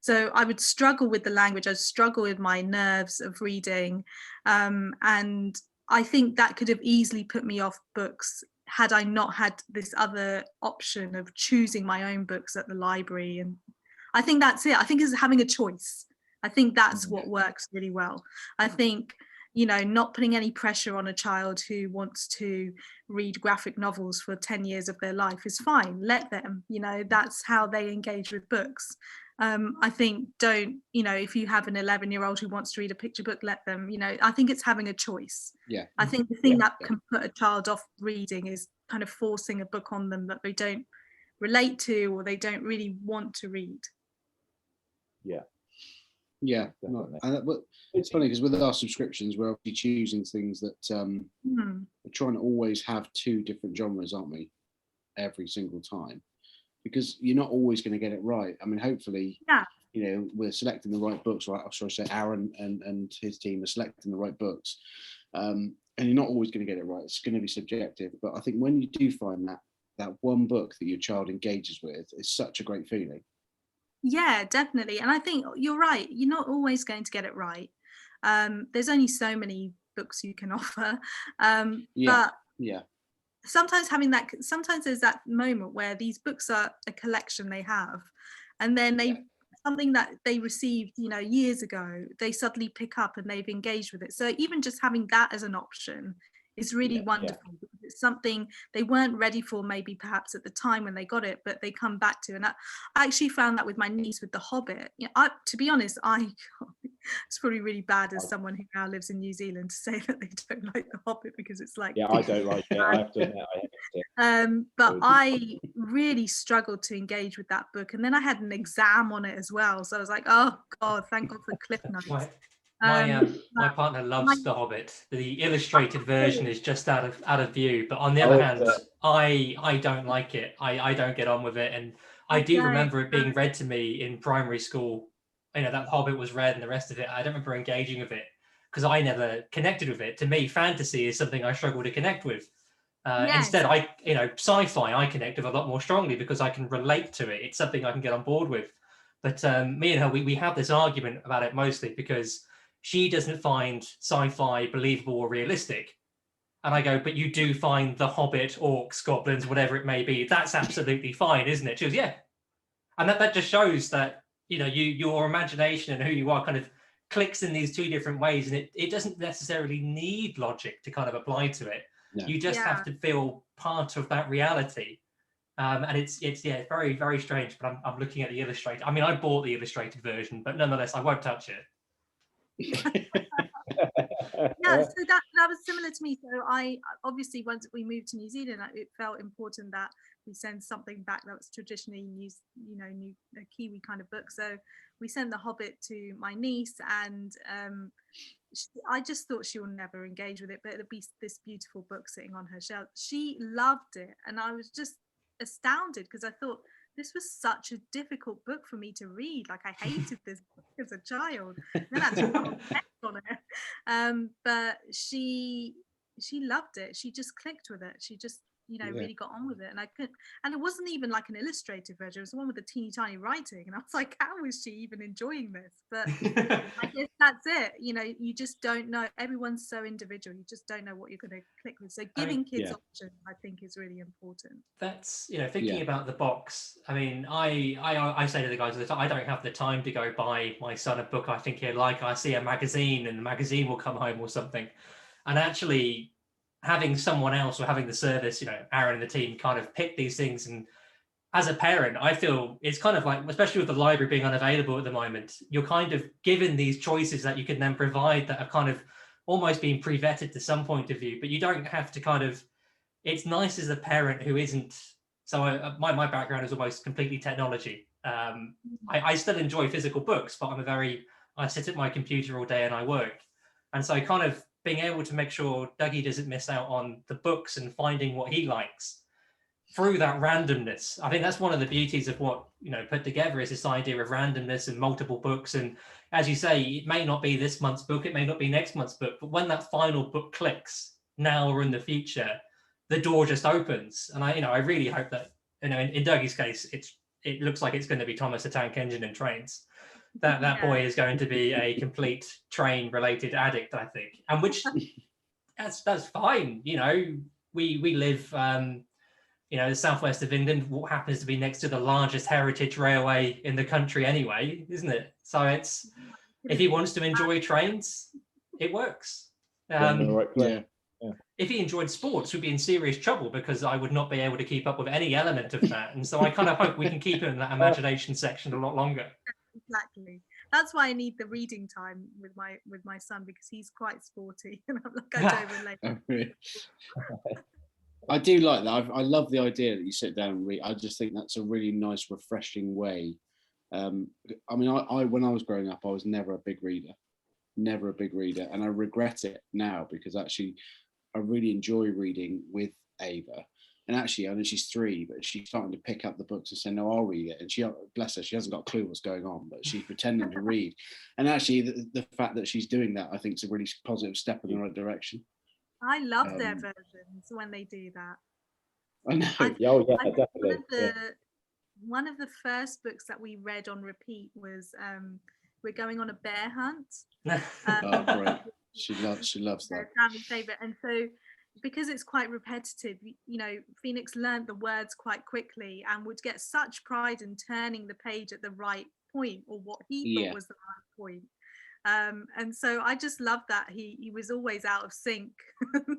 So I would struggle with the language, I'd struggle with my nerves of reading, and I think that could have easily put me off books had I not had this other option of choosing my own books at the library. And I think that's it. I think it's having a choice. I think that's what works really well. I think, you know, not putting any pressure on a child who wants to read graphic novels for 10 years of their life is fine. Let them, you know, that's how they engage with books. I think if you have an 11-year-old who wants to read a picture book, let them, you know. I think it's having a choice. Yeah. I think the thing that can put a child off reading is kind of forcing a book on them that they don't relate to or they don't really want to read. Yeah, it's funny because with our subscriptions, we're obviously choosing things that we're trying to always have two different genres, aren't we? Every single time, because you're not always going to get it right. I mean, hopefully, you know, we're selecting the right books, right? Sorry, say Aaron and his team are selecting the right books, and you're not always going to get it right. It's going to be subjective, but I think when you do find that one book that your child engages with, it's such a great feeling. Yeah, definitely. And I think you're right. You're not always going to get it right. There's only so many books you can offer. But sometimes there's that moment where these books are a collection they have, and then something that they received, you know, years ago, they suddenly pick up and they've engaged with it. So even just having that as an option is really wonderful, because it's something they weren't ready for, maybe perhaps at the time when they got it, but they come back to. And I actually found that with my niece with The Hobbit. You know, to be honest, it's probably really bad as someone who now lives in New Zealand to say that they don't like The Hobbit, because it's like, I don't like it. I have to admit, I hate it. But I really struggled to engage with that book, and then I had an exam on it as well, so I was like, oh god, thank god for Cliff Notes. My partner loves The Hobbit. The illustrated version is just out of view, but on the other hand, I don't like it. I don't get on with it, and I do remember it being read to me in primary school. You know, that Hobbit was read and the rest of it. I don't remember engaging with it because I never connected with it. To me, fantasy is something I struggle to connect with. Instead, sci-fi I connect with a lot more strongly because I can relate to it. It's something I can get on board with. But me and her, we have this argument about it mostly because she doesn't find sci-fi believable or realistic. And I go, but you do find the Hobbit, orcs, goblins, whatever it may be. That's absolutely fine, isn't it? She goes, yeah. And that just shows that, you know, your imagination and who you are kind of clicks in these two different ways. And it doesn't necessarily need logic to kind of apply to it. No. You just have to feel part of that reality. And it's very, very strange, but I'm looking at the illustrated. I mean, I bought the illustrated version, but nonetheless, I won't touch it. So that was similar to me. So I obviously, once we moved to New Zealand, it felt important that we send something back that was traditionally a Kiwi kind of book. So we sent The Hobbit to my niece, and I just thought she will never engage with it, but it'll be this beautiful book sitting on her shelf. She loved it, and I was just astounded because I thought this was such a difficult book for me to read. Like, I hated this book as a child. Then I actually got text on it. But she loved it. She just clicked with it. She just really got on with it. And it wasn't even like an illustrated version. It was the one with the teeny tiny writing. And I was like, how is she even enjoying this? But I guess that's it. You know, you just don't know. Everyone's so individual. You just don't know what you're going to click with. So giving kids options, I think, is really important. That's, thinking about the box. I mean, I say to the guys all the time, I don't have the time to go buy my son a book I think he'll like. I see a magazine and the magazine will come home or something. And actually having someone else or having the service, Aaron and the team kind of pick these things and as a parent, I feel it's kind of like, especially with the library being unavailable at the moment, you're kind of given these choices that you can then provide that are kind of almost being pre-vetted to some point of view, but you don't have to kind of, it's nice as a parent who isn't, so my background is almost completely technology. I still enjoy physical books, but I sit at my computer all day and I work. And so kind of being able to make sure Dougie doesn't miss out on the books and finding what he likes through that randomness. I think that's one of the beauties of what, put together is this idea of randomness and multiple books. And as you say, it may not be this month's book, it may not be next month's book, but when that final book clicks now or in the future, the door just opens. And I really hope that, in Dougie's case, it looks like it's going to be Thomas the Tank Engine and Trains. That boy is going to be a complete train related addict, I think. And which that's fine. We live the southwest of England, what happens to be next to the largest heritage railway in the country anyway, isn't it? So it's, if he wants to enjoy trains, it works. If he enjoyed sports, we'd be in serious trouble because I would not be able to keep up with any element of that. And so I kind of hope we can keep him in that imagination section a lot longer. Exactly. That's why I need the reading time with my son, because he's quite sporty and I'm like, I don't relate. I do like that. I love the idea that you sit down and read. I just think that's a really nice, refreshing way. I when I was growing up, I was never a big reader, and I regret it now because actually I really enjoy reading with Ava. And actually, I know she's 3, but she's starting to pick up the books and say, no, I'll read it. And she, bless her, she hasn't got a clue what's going on, but she's pretending to read. And actually, the fact that she's doing that, I think, is a really positive step in the right direction. I love their versions when they do that. I know. Definitely. One of the first books that we read on repeat was We're Going on a Bear Hunt. Oh, great. She loves that. Family favorite. And so, because it's quite repetitive, Phoenix learned the words quite quickly and would get such pride in turning the page at the right point, or what he thought was the right point. And so I just loved that he was always out of sync.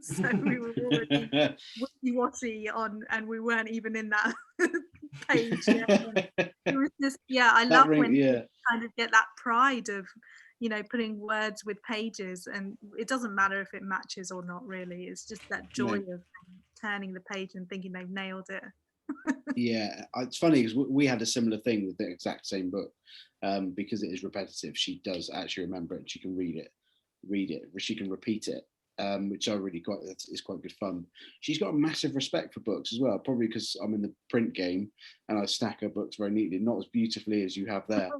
So we were already wishy-washy on, and we weren't even in that page yet. It was just, I love when you kind of get that pride of, putting words with pages, and it doesn't matter if it matches or not, really. It's just that joy of turning the page and thinking they've nailed it. It's funny because we had a similar thing with the exact same book. Because it is repetitive, she does actually remember it. She can read it, she can repeat it, which I really is quite good fun. She's got a massive respect for books as well, probably because I'm in the print game and I stack her books very neatly, not as beautifully as you have there.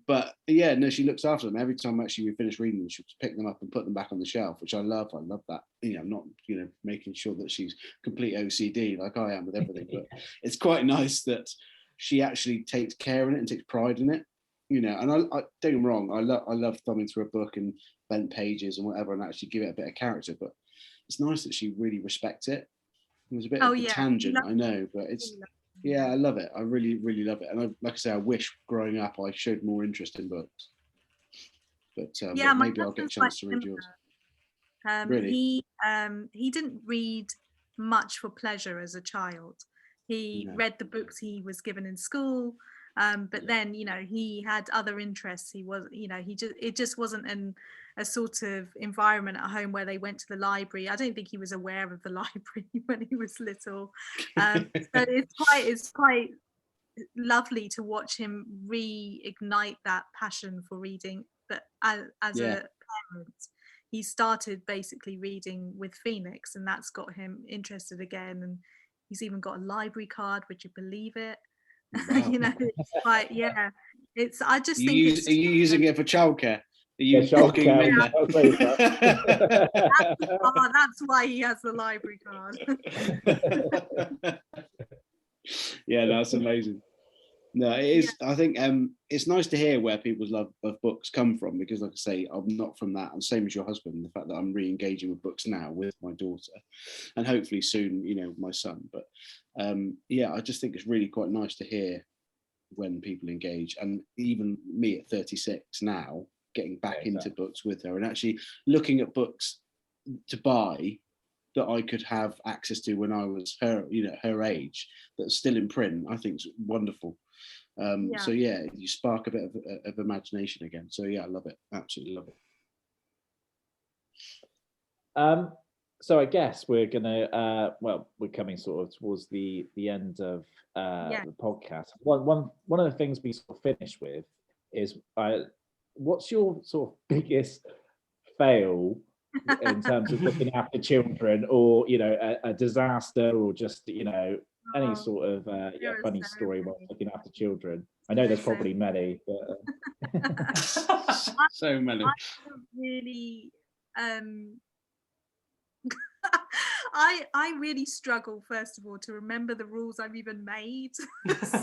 But she looks after them. Every time actually we finish reading them, she'll pick them up and put them back on the shelf, which I love. I love that. Not making sure that she's complete OCD like I am with everything, but it's quite nice that she actually takes care in it and takes pride in it. And I don't get me wrong, I love thumbing through a book and bent pages and whatever and actually give it a bit of character, but it's nice that she really respects it. It was a bit of a tangent, I know, but it's I love it. I really, really love it. And like I say, I wish growing up I showed more interest in books. But maybe I'll get a chance to read yours. Really? He didn't read much for pleasure as a child. He read the books he was given in school. But then, he had other interests. He was, it just wasn't a sort of environment at home where they went to the library. I don't think he was aware of the library when he was little. So it's quite lovely to watch him reignite that passion for reading. But as a parent, he started basically reading with Phoenix, and that's got him interested again. And he's even got a library card, would you believe it? Wow. It's quite, it's, I just think are you using it for childcare? Are you childcare? That's why he has the library card. That's amazing. No, it is. I think it's nice to hear where people's love of books come from, because like I say, I'm not from that, and same as your husband, the fact that I'm re-engaging with books now with my daughter and hopefully soon my son, but I just think it's really quite nice to hear when people engage. And even me at 36 now, getting back into books with her and actually looking at books to buy that I could have access to when I was her age, that's still in print, I think is wonderful. So yeah, you spark a bit of imagination again. So yeah, I love it, absolutely love it. So I guess we're gonna we're coming sort of towards the end of the podcast. One of the things we sort of finish with is what's your sort of biggest fail in terms of looking after children, or a disaster, or just any sort of funny story while looking after children? I know there's probably many, but so many. I really I really struggle, first of all, to remember the rules I've even made. So,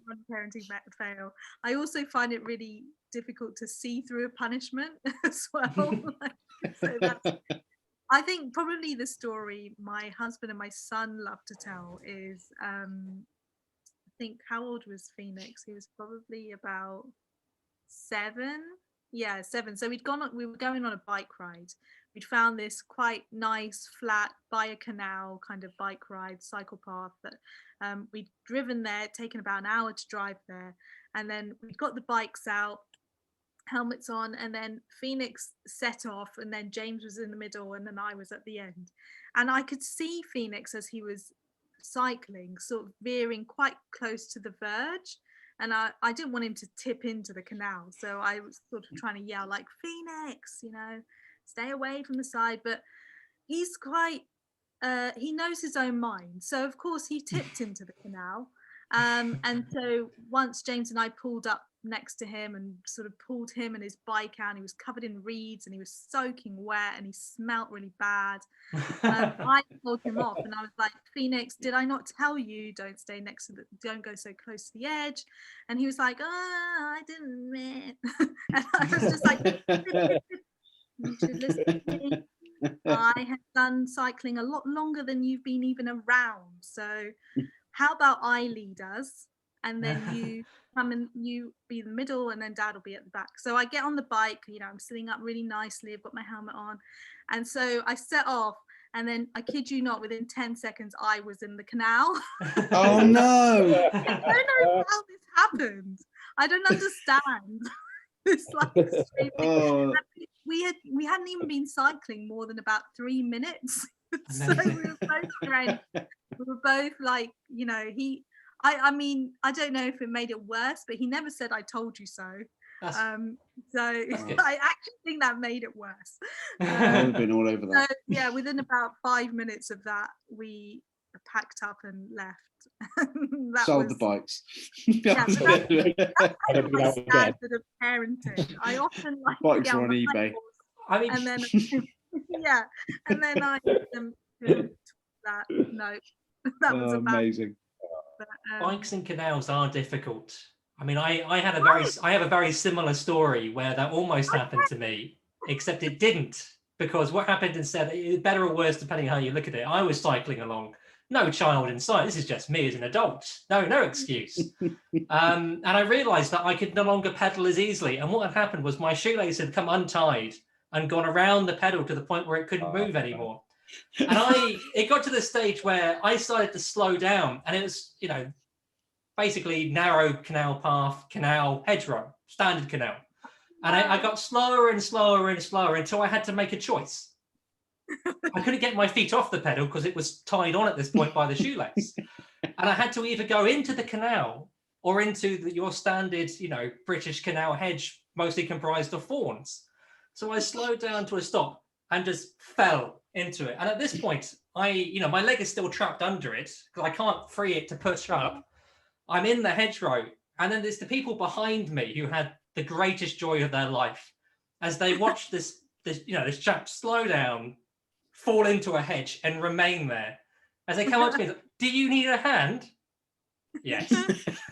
one parenting fail. I also find it really difficult to see through a punishment as well. So I think probably the story my husband and my son love to tell is, I think, how old was Phoenix? He was probably about 7. Yeah, 7. So we were going on a bike ride. We'd found this quite nice, flat, by a canal kind of bike ride, cycle path that we'd driven there, taken about an hour to drive there. And then we'd got the bikes out, helmets on, and then Phoenix set off, and then James was in the middle, and then I was at the end. And I could see Phoenix as he was cycling, sort of veering quite close to the verge. And I didn't want him to tip into the canal. So I was sort of trying to yell like, Phoenix, stay away from the side. But he's quite, he knows his own mind. So of course he tipped into the canal. And so once James and I pulled up next to him and sort of pulled him and his bike out, and he was covered in reeds and he was soaking wet and he smelt really bad. I pulled him off and I was like, Phoenix, did I not tell you don't go so close to the edge? And he was like, I didn't mean. And I was just like, you should listen to me. I have done cycling a lot longer than you've been even around. So how about I lead us, and then you come and you be in the middle, and then Dad will be at the back. So I get on the bike, I'm sitting up really nicely, I've got my helmet on, and so I set off, and then I kid you not, within 10 seconds I was in the canal. Oh no. I don't know how this happened. I don't understand. It's like we hadn't even been cycling more than about 3 minutes. So we were both drenched. We were both like, I mean, I don't know if it made it worse, but he never said I told you so. So I actually think that made it worse. I've been all over that. So, yeah, within about 5 minutes of that, we packed up and left. Sold the bikes. Yeah, that's kind of my standard of parenting. I often like bikes are on eBay. I mean, and then yeah, and then I that no, that was amazing. But, bikes and canals are difficult. I mean, I have a very similar story where that almost happened to me, except it didn't, because what happened instead, better or worse depending how you look at it, I was cycling along, no child in sight. This is just me as an adult. No excuse. And I realized that I could no longer pedal as easily. And what had happened was my shoelace had come untied and gone around the pedal to the point where it couldn't move anymore. And it got to the stage where I started to slow down, and it was, basically narrow canal path, canal, hedgerow, standard canal. And I got slower and slower and slower until I had to make a choice. I couldn't get my feet off the pedal because it was tied on at this point by the shoelace. And I had to either go into the canal or into your standard, British canal hedge, mostly comprised of fawns. So I slowed down to a stop and just fell into it. And at this point, my leg is still trapped under it because I can't free it to push up. I'm in the hedgerow, and then there's the people behind me who had the greatest joy of their life as they watched this chap slow down, fall into a hedge, and remain there. As they come up to me, do you need a hand? Yes.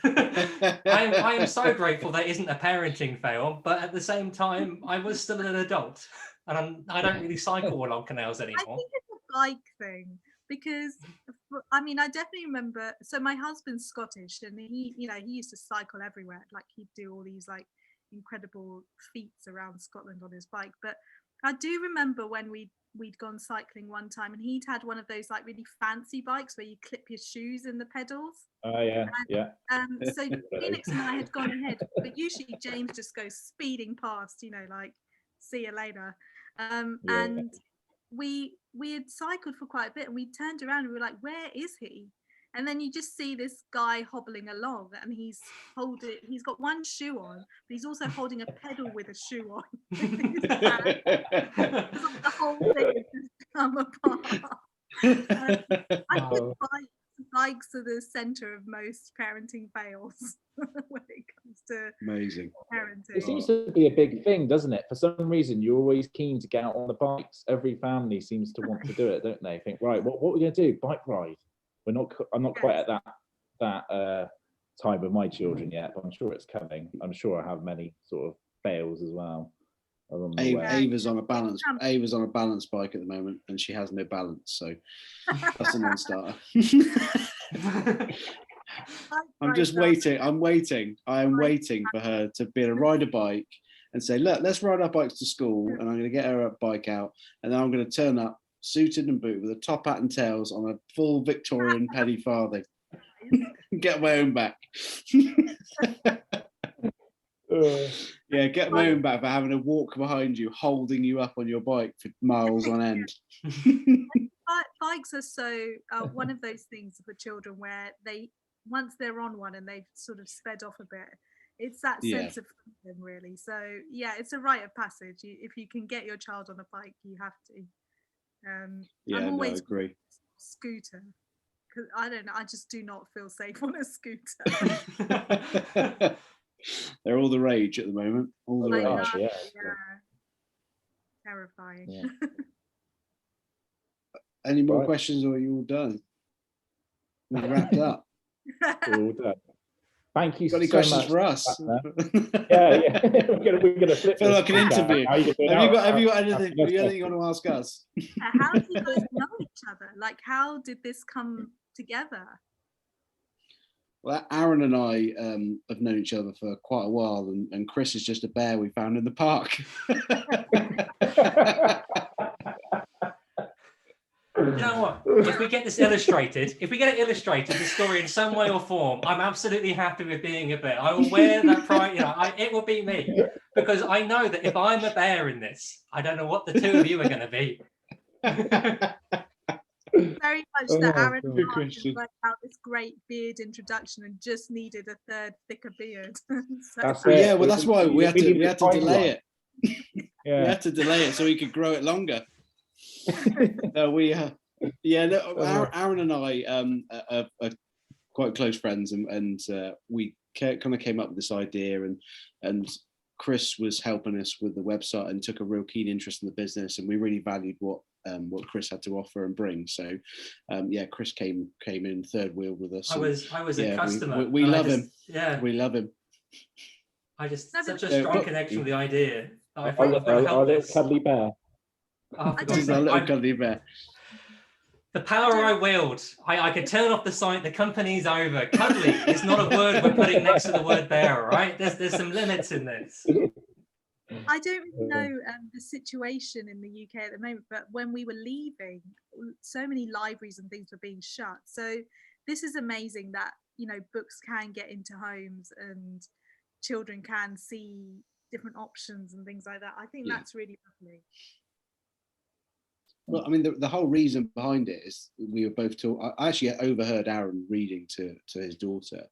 I am so grateful there isn't a parenting fail, but at the same time, I was still an adult, and I don't really cycle along canals anymore. I think it's a bike thing, because I definitely remember. So my husband's Scottish, and he used to cycle everywhere. Like, he'd do all these like incredible feats around Scotland on his bike. But I do remember when we'd gone cycling one time, and he'd had one of those like really fancy bikes where you clip your shoes in the pedals. Oh yeah, yeah. So Phoenix and I had gone ahead, but usually James just goes speeding past, like, see you later. And we had cycled for quite a bit, and we turned around and we were like, where is he? And then you just see this guy hobbling along, and he's got one shoe on, but he's also holding a pedal with a shoe on. It's like the whole thing has just come apart. I think bikes are the center of most parenting fails when it comes to Amazing. parenting. It seems to be a big thing, doesn't it? For some reason, you're always keen to get out on the bikes. Every family seems to want to do it, don't they? Think, right, what are we going to do? Bike ride. I'm not quite at that time with my children yet, but I'm sure it's coming. I'm sure I have many sort of fails as well. Ava's on a balance bike at the moment, and she has no balance, so that's a non-starter. I'm just waiting. I am waiting for her to be able to ride a bike and say, look, let's ride our bikes to school, and I'm going to get her bike out, and then I'm going to turn up suited and booted with a top hat and tails on a full Victorian penny farthing. Get my own back. Yeah, get my own back for having to walk behind you, holding you up on your bike for miles on end. Bikes are so one of those things for children where once they're on one and they've sort of sped off a bit, it's that sense of freedom, really. So yeah, it's a rite of passage. If you can get your child on a bike, you have to. I'm always I agree. Scooter, because I don't know, I just do not feel safe on a scooter. They're all the rage at the moment. All the rage. Yeah. Terrifying. Yeah. Any more questions, or are you all done? We're wrapped up. We're all done. Thank you Got any so questions much for us? Yeah. We're gonna flip. Feel like an interview. Have you got anything you want to ask us? How do you guys know each other? Like, how did this come together? Well, Aaron and I have known each other for quite a while, and Chris is just a bear we found in the park. You know what? If we get it illustrated, the story in some way or form, I'm absolutely happy with being a bear. I will wear that pride. It will be me, because I know that if I'm a bear in this, I don't know what the two of you are going to be. Very much that Aaron worked out this great beard introduction and just needed a third thicker beard. That's why we had to delay it. We had to delay it so he could grow it longer. Aaron and I are quite close friends, and we kind of came up with this idea, and Chris was helping us with the website and took a real keen interest in the business, and we really valued what Chris had to offer and bring. So Chris came in third wheel with us. I was a customer. We love him. Yeah, we love him. I just such a strong connection with the idea. Our little cuddly bear. Cuddly bear. The power I wield, I could turn off the site. The company's over. Cuddly is not a word we're putting next to the word bear, all right? There's some limits in this. I don't really know the situation in the UK at the moment, but when we were leaving, so many libraries and things were being shut. So this is amazing that, books can get into homes and children can see different options and things like that. I think that's really lovely. Well, I mean, the whole reason behind it is we were both I actually overheard Aaron reading to his daughter,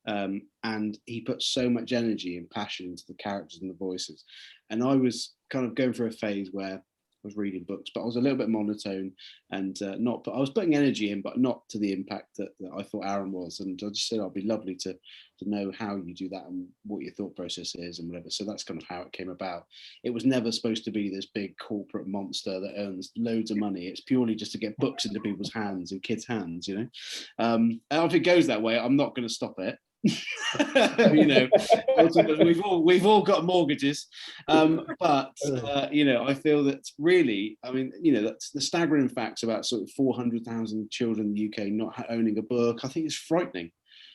and he put so much energy and passion into the characters and the voices. And I was kind of going through a phase where I was reading books, but I was a little bit monotone and I was putting energy in, but not to the impact that I thought Aaron was. And I just said, it'd be lovely to know how you do that and what your thought process is and whatever. So that's kind of how it came about. It was never supposed to be this big corporate monster that earns loads of money. It's purely just to get books into people's hands and kids' hands, And if it goes that way, I'm not going to stop it. We've all got mortgages, but I feel that really, that's the staggering facts about sort of 400,000 children in the UK not owning a book. I think it's frightening.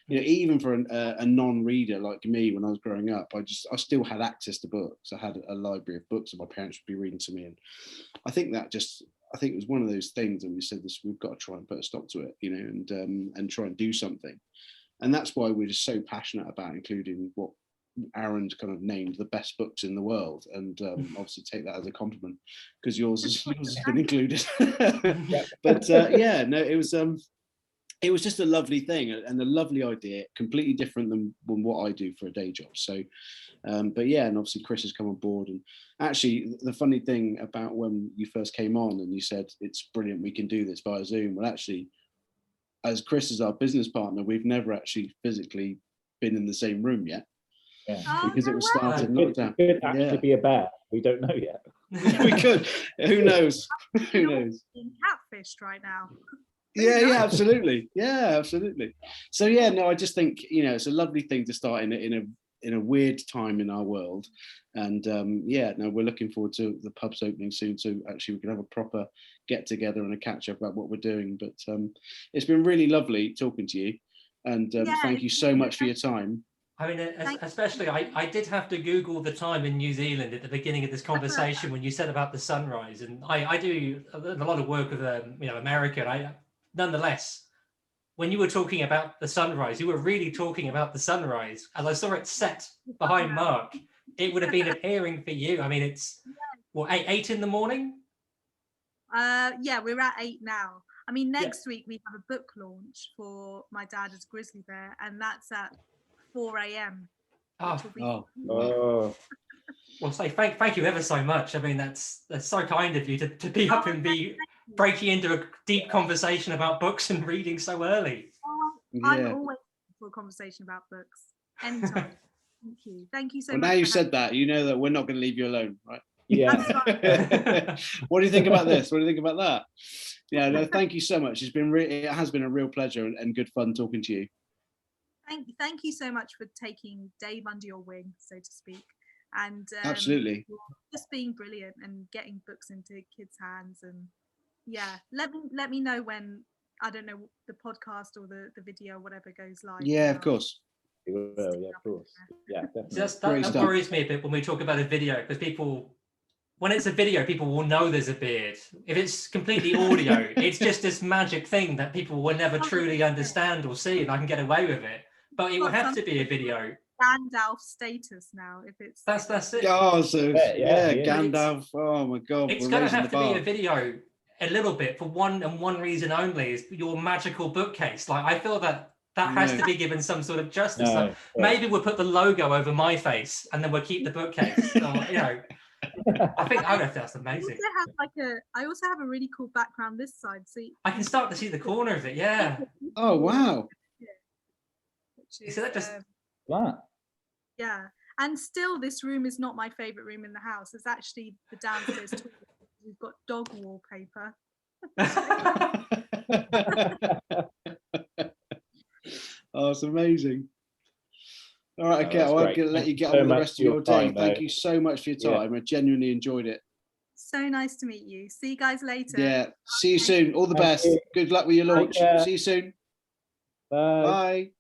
you know, even for a non-reader like me, when I was growing up, I still had access to books. I had a library of books that my parents would be reading to me, and I think it was one of those things, and we said this, we've got to try and put a stop to it, you know, and try and do something. And that's why we're just so passionate about including what Aaron's kind of named the best books in the world, and obviously take that as a compliment, because yours has been included. But yeah, no, it was just a lovely thing and a lovely idea, completely different than what I do for a day job. So, but yeah, and obviously Chris has come on board. And actually, the funny thing about when you first came on and you said it's brilliant, we can do this via Zoom. Well, actually, as Chris is our business partner, we've never actually physically been in the same room yet. Yeah. Because it was started lockdown. It could actually be a bear. We don't know yet. We could. Who knows? Who knows? Being catfished right now. Yeah, absolutely. Yeah, absolutely. So yeah, no, I just think, you know, it's a lovely thing to start in a weird time in our world. And yeah, no, we're looking forward to the pubs opening soon, so actually we can have a proper get together and a catch up about what we're doing. But it's been really lovely talking to you, and thank you so much for your time. I mean, especially, I did have to Google the time in New Zealand at the beginning of this conversation when you said about the sunrise, and I do a lot of work with you know, America. And nonetheless, when you were talking about the sunrise, you were really talking about the sunrise. As I saw it set behind Mark, it would have been appearing for you. I mean, it's what, 8 in the morning? Yeah, we're at 8 now. I mean, next week we have a book launch for My Dad as Grizzly Bear, and that's at 4 a.m. Oh. Well, say thank you ever so much. I mean, that's so kind of you to be up and be breaking into a deep conversation about books and reading so early. I'm always for a conversation about books anytime. Thank you so much. Well, now you said that, you know that we're not going to leave you alone, right? Yeah. What do you think about this? What do you think about that? Yeah, no, thank you so much. It has been a real pleasure and good fun talking to you. Thank you so much for taking Dave under your wing, so to speak, and absolutely just being brilliant and getting books into kids' hands. And yeah, let me know when, I don't know, the podcast or the video, whatever goes live. Yeah, of course. We will, yeah, of course. Yeah, definitely. That worries me a bit when we talk about a video, because when it's a video, people will know there's a beard. If it's completely audio, it's just this magic thing that people will never truly understand or see, and I can get away with it. But it will have to be a video. Gandalf status now, if it's that's it. Oh, so yeah, Gandalf. Oh my God, it's going to have to be a video a little bit for one reason only, is your magical bookcase. Like, I feel that has to be given some sort of justice. So maybe we'll put the logo over my face and then we'll keep the bookcase. Or, you know, I think that's amazing. I also have a really cool background this side, so I can start to see the corner of it. Yeah. Oh wow. So that just yeah, and still this room is not my favorite room in the house. It's actually the downstairs toilet. We've got dog wallpaper. Oh, it's amazing. All right, okay, well, I'm going to let you get on with the rest of your day. Thank you so much for your time. I genuinely enjoyed it. So nice to meet you. See you guys later. Yeah, see you soon. All the best. Good luck with your launch. See you soon. Bye. Bye.